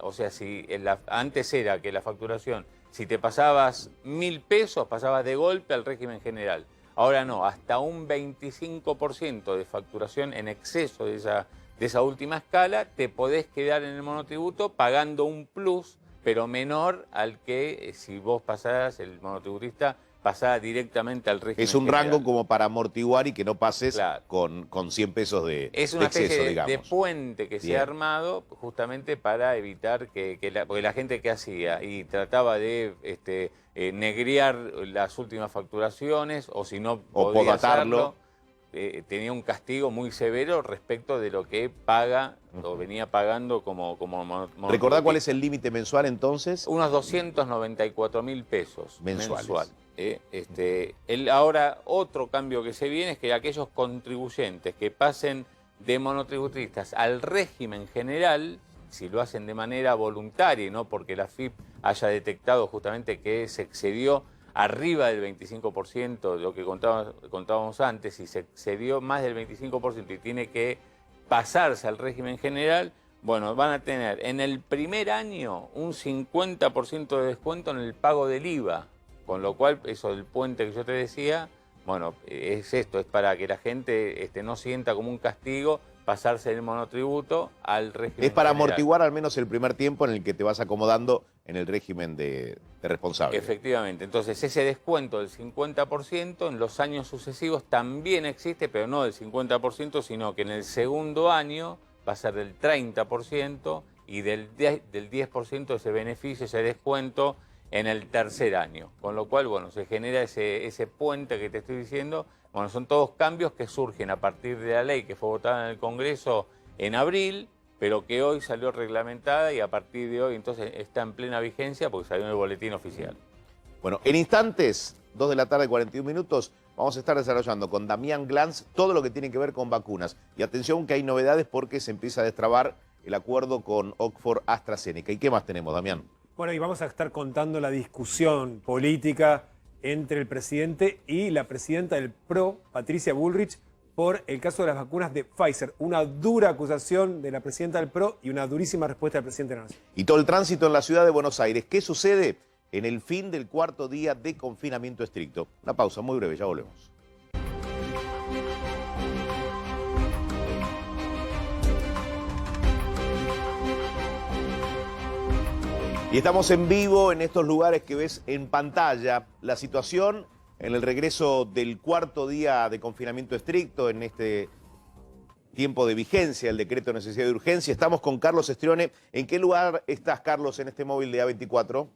O sea, si antes era que la facturación, si te pasabas 1.000 pesos, pasabas de golpe al régimen general. Ahora no, hasta un 25% de facturación en exceso de esa última escala, te podés quedar en el monotributo pagando un plus, pero menor al que si vos pasás, el monotributista pasara directamente al régimen. Es un general. rango como para amortiguar y que no pases con 100 pesos de exceso, es una especie digamos. de puente que se ha armado justamente para evitar porque la gente que hacía y trataba de negrear las últimas facturaciones o si no podía hacerlo, tenía un castigo muy severo respecto de lo que paga o venía pagando como ¿Recordá cuál es el límite mensual entonces? Unos 294.000 pesos mensuales. Ahora, otro cambio que se viene es que aquellos contribuyentes que pasen de monotributistas al régimen general, si lo hacen de manera voluntaria y no porque la AFIP haya detectado justamente que se excedió arriba del 25% de lo que contábamos antes, y se excedió más del 25% y tiene que pasarse al régimen general, bueno, van a tener en el primer año un 50% de descuento en el pago del IVA, con lo cual eso del puente que yo te decía, bueno, es esto, es para que la gente no sienta como un castigo pasarse del monotributo al régimen Es para general. amortiguar al menos el primer tiempo en el que te vas acomodando en el régimen de responsable. Efectivamente, entonces ese descuento del 50% en los años sucesivos también existe, pero no del 50%, sino que en el segundo año va a ser del 30% y del 10% ese beneficio, ese descuento en el tercer año. Con lo cual, bueno, se genera ese puente que te estoy diciendo. Bueno, son todos cambios que surgen a partir de la ley que fue votada en el Congreso en abril, pero que hoy salió reglamentada y a partir de hoy entonces está en plena vigencia porque salió en el boletín oficial. Bueno, en instantes, 2 de la tarde, 41 minutos, vamos a estar desarrollando con Damián Glanz todo lo que tiene que ver con vacunas. Y atención que hay novedades porque se empieza a destrabar el acuerdo con Oxford AstraZeneca. ¿Y qué más tenemos, Damián? Bueno, y vamos a estar contando la discusión política entre el presidente y la presidenta del PRO, Patricia Bullrich, por el caso de las vacunas de Pfizer. Una dura acusación de la presidenta del PRO y una durísima respuesta del presidente de la Nación. Y todo el tránsito en la ciudad de Buenos Aires. ¿Qué sucede en el fin del cuarto día de confinamiento estricto? Una pausa muy breve, ya volvemos. Y estamos en vivo en estos lugares que ves en pantalla. La situación en el regreso del cuarto día de confinamiento estricto, en este tiempo de vigencia del decreto de necesidad de urgencia. Estamos con Carlos Estrione. ¿En qué lugar estás, Carlos, en este móvil de A24?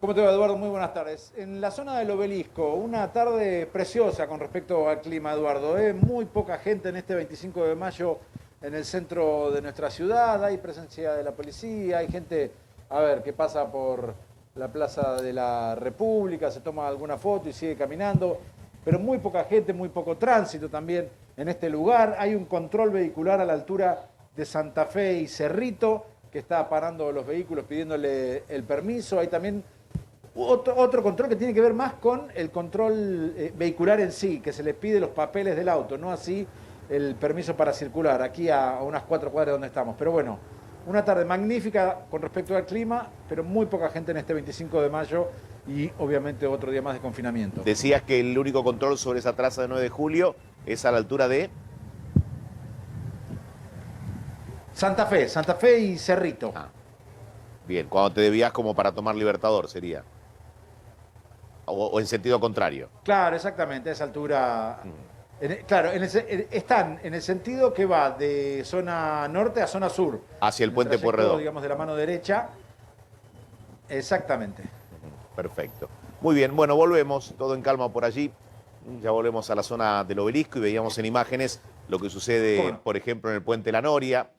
¿Cómo te va, Eduardo? Muy buenas tardes. En la zona del Obelisco, una tarde preciosa con respecto al clima, Eduardo. Muy poca gente en este 25 de mayo en el centro de nuestra ciudad. Hay presencia de la policía, hay gente, que pasa por la Plaza de la República, se toma alguna foto y sigue caminando, pero muy poca gente, muy poco tránsito también en este lugar. Hay un control vehicular a la altura de Santa Fe y Cerrito, que que está parando los vehículos pidiéndole el permiso. Hay también otro control que tiene que ver más con el control vehicular en sí, que se les pide los papeles del auto, no así el permiso para circular, aquí a unas 4 cuadras donde estamos. Pero bueno, una tarde magnífica con respecto al clima, pero muy poca gente en este 25 de mayo y obviamente otro día más de confinamiento. Decías que el único control sobre esa traza de 9 de julio es a la altura de... Santa Fe y Cerrito. Bien, cuando te debías como para tomar Libertador sería. O en sentido contrario. Claro, exactamente, a esa altura. Claro, están en el sentido que va de zona norte a zona sur. Hacia el puente Pueyrredón. Digamos de la mano derecha. Exactamente. Perfecto. Muy bien, bueno, volvemos, todo en calma por allí. Ya volvemos a la zona del Obelisco y veíamos en imágenes lo que sucede, por ejemplo, en el puente La Noria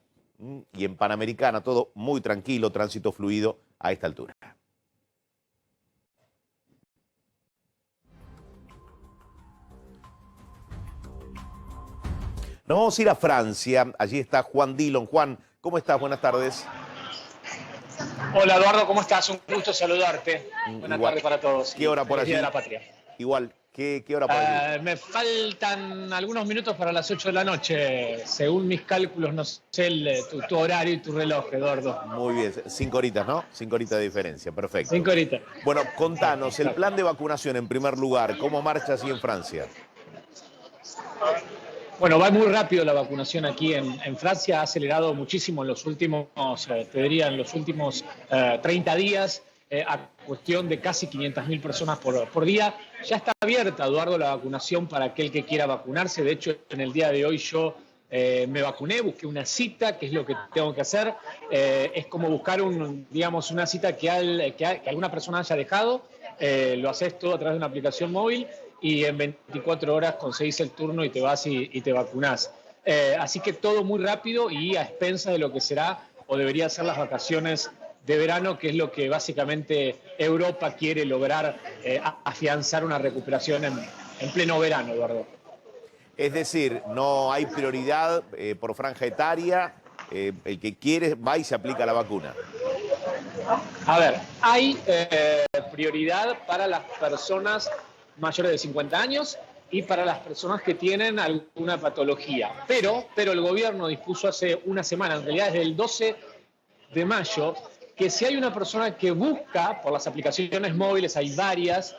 y en Panamericana, todo muy tranquilo, tránsito fluido a esta altura. Nos vamos a ir a Francia, allí está Juan Dillon. Juan, ¿cómo estás? Buenas tardes. Hola Eduardo, ¿cómo estás? Un gusto saludarte. Buenas tardes para todos. ¿Qué hora por allí? Día de la Patria. Igual, ¿qué hora por allí? Me faltan algunos minutos para las 8 de la noche. Según mis cálculos, no sé tu horario y tu reloj, Eduardo. Muy bien, 5 horitas, ¿no? 5 horitas de diferencia, perfecto. 5 horitas. Bueno, contanos, el plan de vacunación en primer lugar, ¿cómo marcha así en Francia? Bueno, va muy rápido la vacunación aquí en Francia, ha acelerado muchísimo en los últimos, te diría, en los últimos 30 días, a cuestión de casi 500.000 personas por día. Ya está abierta, Eduardo, la vacunación para aquel que quiera vacunarse. De hecho, en el día de hoy yo me vacuné, busqué una cita, que es lo que tengo que hacer. Es como buscar una cita que alguna persona haya dejado. Lo haces todo a través de una aplicación móvil y en 24 horas conseguís el turno y te vas y te vacunás. Así que todo muy rápido y a expensas de lo que será o debería ser las vacaciones de verano, que es lo que básicamente Europa quiere lograr, afianzar una recuperación en pleno verano, Eduardo. Es decir, no hay prioridad por franja etaria, el que quiere va y se aplica la vacuna. A ver, hay prioridad para las personas mayores de 50 años y para las personas que tienen alguna patología. Pero el gobierno dispuso hace una semana, en realidad desde el 12 de mayo, que si hay una persona que busca, por las aplicaciones móviles hay varias,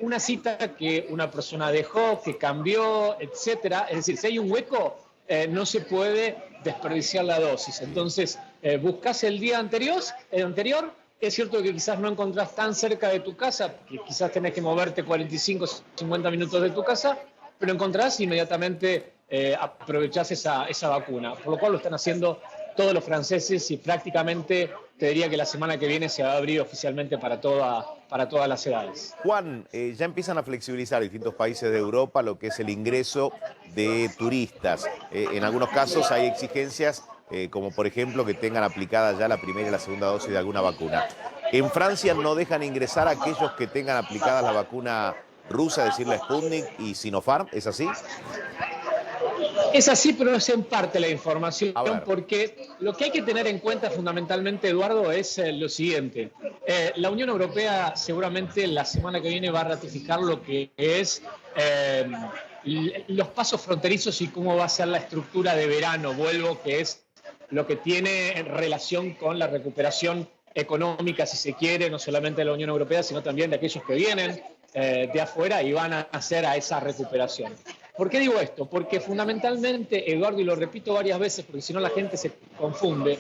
una cita que una persona dejó, que cambió, etcétera, es decir, si hay un hueco, no se puede desperdiciar la dosis. Entonces, buscas el día anterior, es cierto que quizás no encontrás tan cerca de tu casa, que quizás tenés que moverte 45, 50 minutos de tu casa, pero encontrás e inmediatamente aprovechás esa vacuna. Por lo cual lo están haciendo todos los franceses y prácticamente te diría que la semana que viene se va a abrir oficialmente para todas las edades. Juan, ya empiezan a flexibilizar distintos países de Europa lo que es el ingreso de turistas. En algunos casos hay exigencias como por ejemplo que tengan aplicada ya la primera y la segunda dosis de alguna vacuna. En Francia no dejan ingresar a aquellos que tengan aplicada la vacuna rusa, es decir, la Sputnik y Sinopharm, ¿es así? Es así, pero es en parte la información, porque lo que hay que tener en cuenta fundamentalmente, Eduardo, es lo siguiente. La Unión Europea seguramente la semana que viene va a ratificar lo que es los pasos fronterizos y cómo va a ser la estructura de verano, que es lo que tiene relación con la recuperación económica, si se quiere, no solamente de la Unión Europea, sino también de aquellos que vienen de afuera y van a hacer a esa recuperación. ¿Por qué digo esto? Porque fundamentalmente, Eduardo, y lo repito varias veces porque si no la gente se confunde,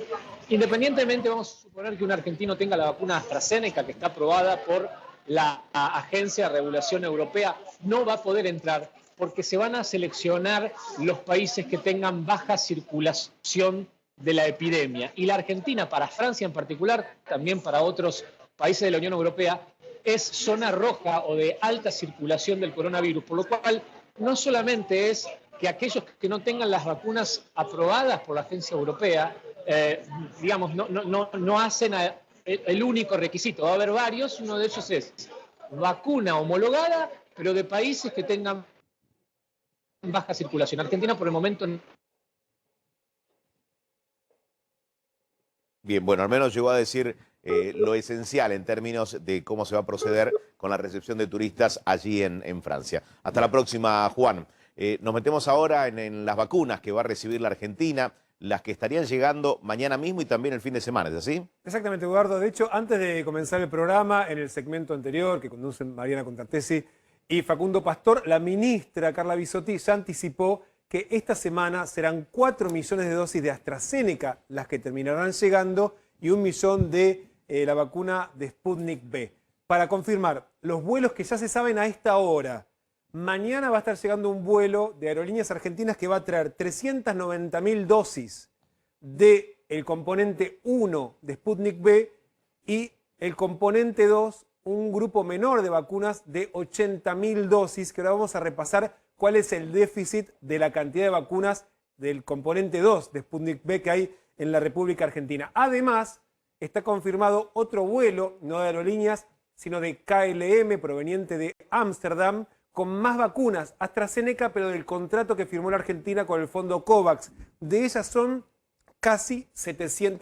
independientemente, vamos a suponer que un argentino tenga la vacuna AstraZeneca, que está aprobada por la Agencia de Regulación Europea, no va a poder entrar porque se van a seleccionar los países que tengan baja circulación de la epidemia. Y la Argentina, para Francia en particular, también para otros países de la Unión Europea, es zona roja o de alta circulación del coronavirus, por lo cual no solamente es que aquellos que no tengan las vacunas aprobadas por la Agencia Europea, no hacen el único requisito. Va a haber varios, uno de ellos es vacuna homologada, pero de países que tengan baja circulación. Argentina por el momento Bien, bueno, al menos llegó a decir lo esencial en términos de cómo se va a proceder con la recepción de turistas allí en Francia. Hasta la próxima, Juan. Nos metemos ahora en las vacunas que va a recibir la Argentina, las que estarían llegando mañana mismo y también el fin de semana, ¿es así? Exactamente, Eduardo. De hecho, antes de comenzar el programa, en el segmento anterior que conducen Mariana Contartesi y Facundo Pastor, la ministra Carla Bisotti ya anticipó que esta semana serán 4 millones de dosis de AstraZeneca las que terminarán llegando y 1 millón de la vacuna de Sputnik V. Para confirmar, los vuelos que ya se saben a esta hora, mañana va a estar llegando un vuelo de Aerolíneas Argentinas que va a traer 390.000 dosis del componente 1 de Sputnik V y el componente 2, un grupo menor de vacunas de 80.000 dosis, que ahora vamos a repasar cuál es el déficit de la cantidad de vacunas del componente 2 de Sputnik V que hay en la República Argentina. Además, está confirmado otro vuelo, no de Aerolíneas, sino de KLM, proveniente de Ámsterdam, con más vacunas AstraZeneca, pero del contrato que firmó la Argentina con el fondo COVAX. De ellas son casi 700.000,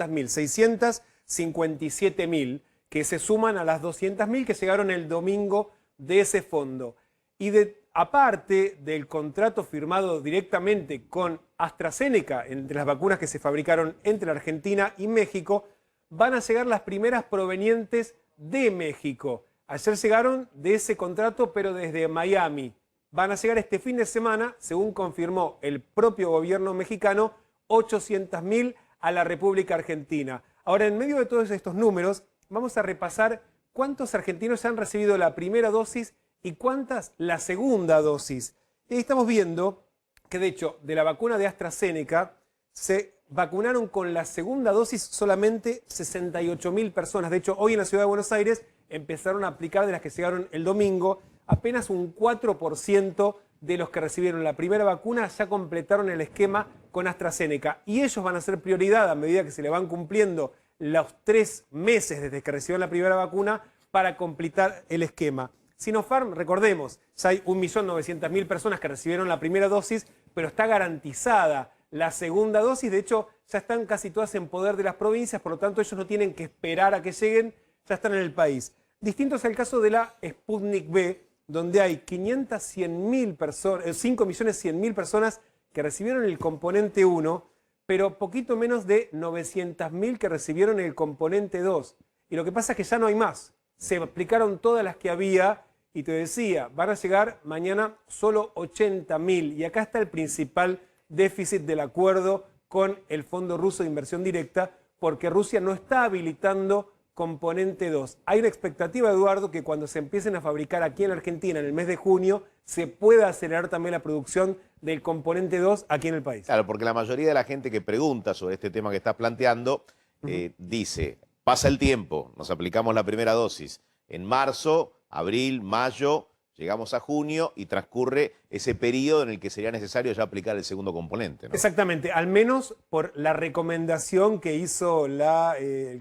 657.000, que se suman a las 200.000 que llegaron el domingo de ese fondo. Y aparte del contrato firmado directamente con AstraZeneca, entre las vacunas que se fabricaron entre Argentina y México, van a llegar las primeras provenientes de México. Ayer llegaron de ese contrato, pero desde Miami. Van a llegar este fin de semana, según confirmó el propio gobierno mexicano, 800.000 a la República Argentina. Ahora, en medio de todos estos números, vamos a repasar cuántos argentinos han recibido la primera dosis y cuántas la segunda dosis. Y ahí estamos viendo que, de hecho, de la vacuna de AstraZeneca se vacunaron con la segunda dosis solamente 68.000 personas. De hecho, hoy en la ciudad de Buenos Aires empezaron a aplicar, de las que llegaron el domingo, apenas un 4% de los que recibieron la primera vacuna ya completaron el esquema con AstraZeneca. Y ellos van a ser prioridad a medida que se le van cumpliendo los 3 meses desde que recibieron la primera vacuna para completar el esquema. Sinopharm, recordemos, ya hay 1.900.000 personas que recibieron la primera dosis, pero está garantizada la segunda dosis. De hecho, ya están casi todas en poder de las provincias, por lo tanto ellos no tienen que esperar a que lleguen, ya están en el país. Distinto es el caso de la Sputnik V, donde hay 5.100.000 personas, 5.100.000 personas que recibieron el componente 1, pero poquito menos de 900.000 que recibieron el componente 2. Y lo que pasa es que ya no hay más. Se aplicaron todas las que había y te decía, van a llegar mañana solo 80.000. Y acá está el principal déficit del acuerdo con el Fondo Ruso de Inversión Directa, porque Rusia no está habilitando componente 2. Hay una expectativa, Eduardo, que cuando se empiecen a fabricar aquí en Argentina en el mes de junio, se pueda acelerar también la producción del componente 2 aquí en el país. Claro, porque la mayoría de la gente que pregunta sobre este tema que estás planteando, dice, pasa el tiempo, nos aplicamos la primera dosis en marzo, abril, mayo, llegamos a junio y transcurre ese periodo en el que sería necesario ya aplicar el segundo componente, ¿no? Exactamente, al menos por la recomendación que hizo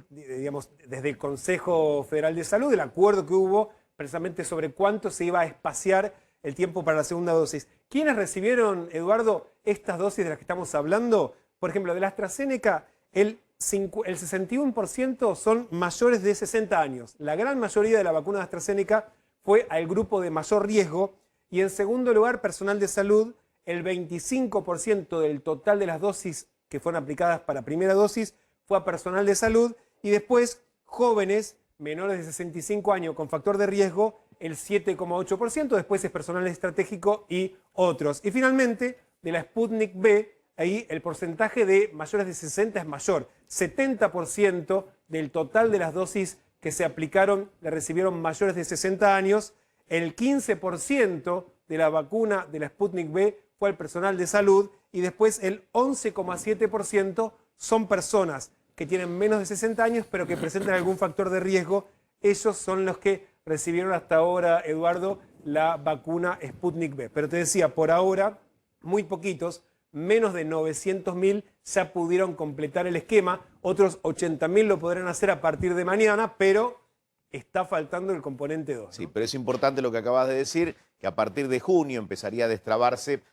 digamos, desde el Consejo Federal de Salud, el acuerdo que hubo precisamente sobre cuánto se iba a espaciar el tiempo para la segunda dosis. ¿Quiénes recibieron, Eduardo, estas dosis de las que estamos hablando? Por ejemplo, de la AstraZeneca, el 61% son mayores de 60 años. La gran mayoría de la vacuna de AstraZeneca fue al grupo de mayor riesgo y en segundo lugar personal de salud, el 25% del total de las dosis que fueron aplicadas para primera dosis fue a personal de salud y después jóvenes menores de 65 años con factor de riesgo el 7,8%, después es personal estratégico y otros. Y finalmente de la Sputnik V, ahí el porcentaje de mayores de 60 es mayor, 70% del total de las dosis que se aplicaron le recibieron mayores de 60 años, el 15% de la vacuna de la Sputnik V fue al personal de salud y después el 11,7% son personas que tienen menos de 60 años pero que presentan algún factor de riesgo. Ellos son los que recibieron hasta ahora, Eduardo, la vacuna Sputnik V. Pero te decía, por ahora, muy poquitos, menos de 900.000 ya pudieron completar el esquema, otros 80.000 lo podrán hacer a partir de mañana, pero está faltando el componente 2, ¿no? Sí, pero es importante lo que acabas de decir, que a partir de junio empezaría a destrabarse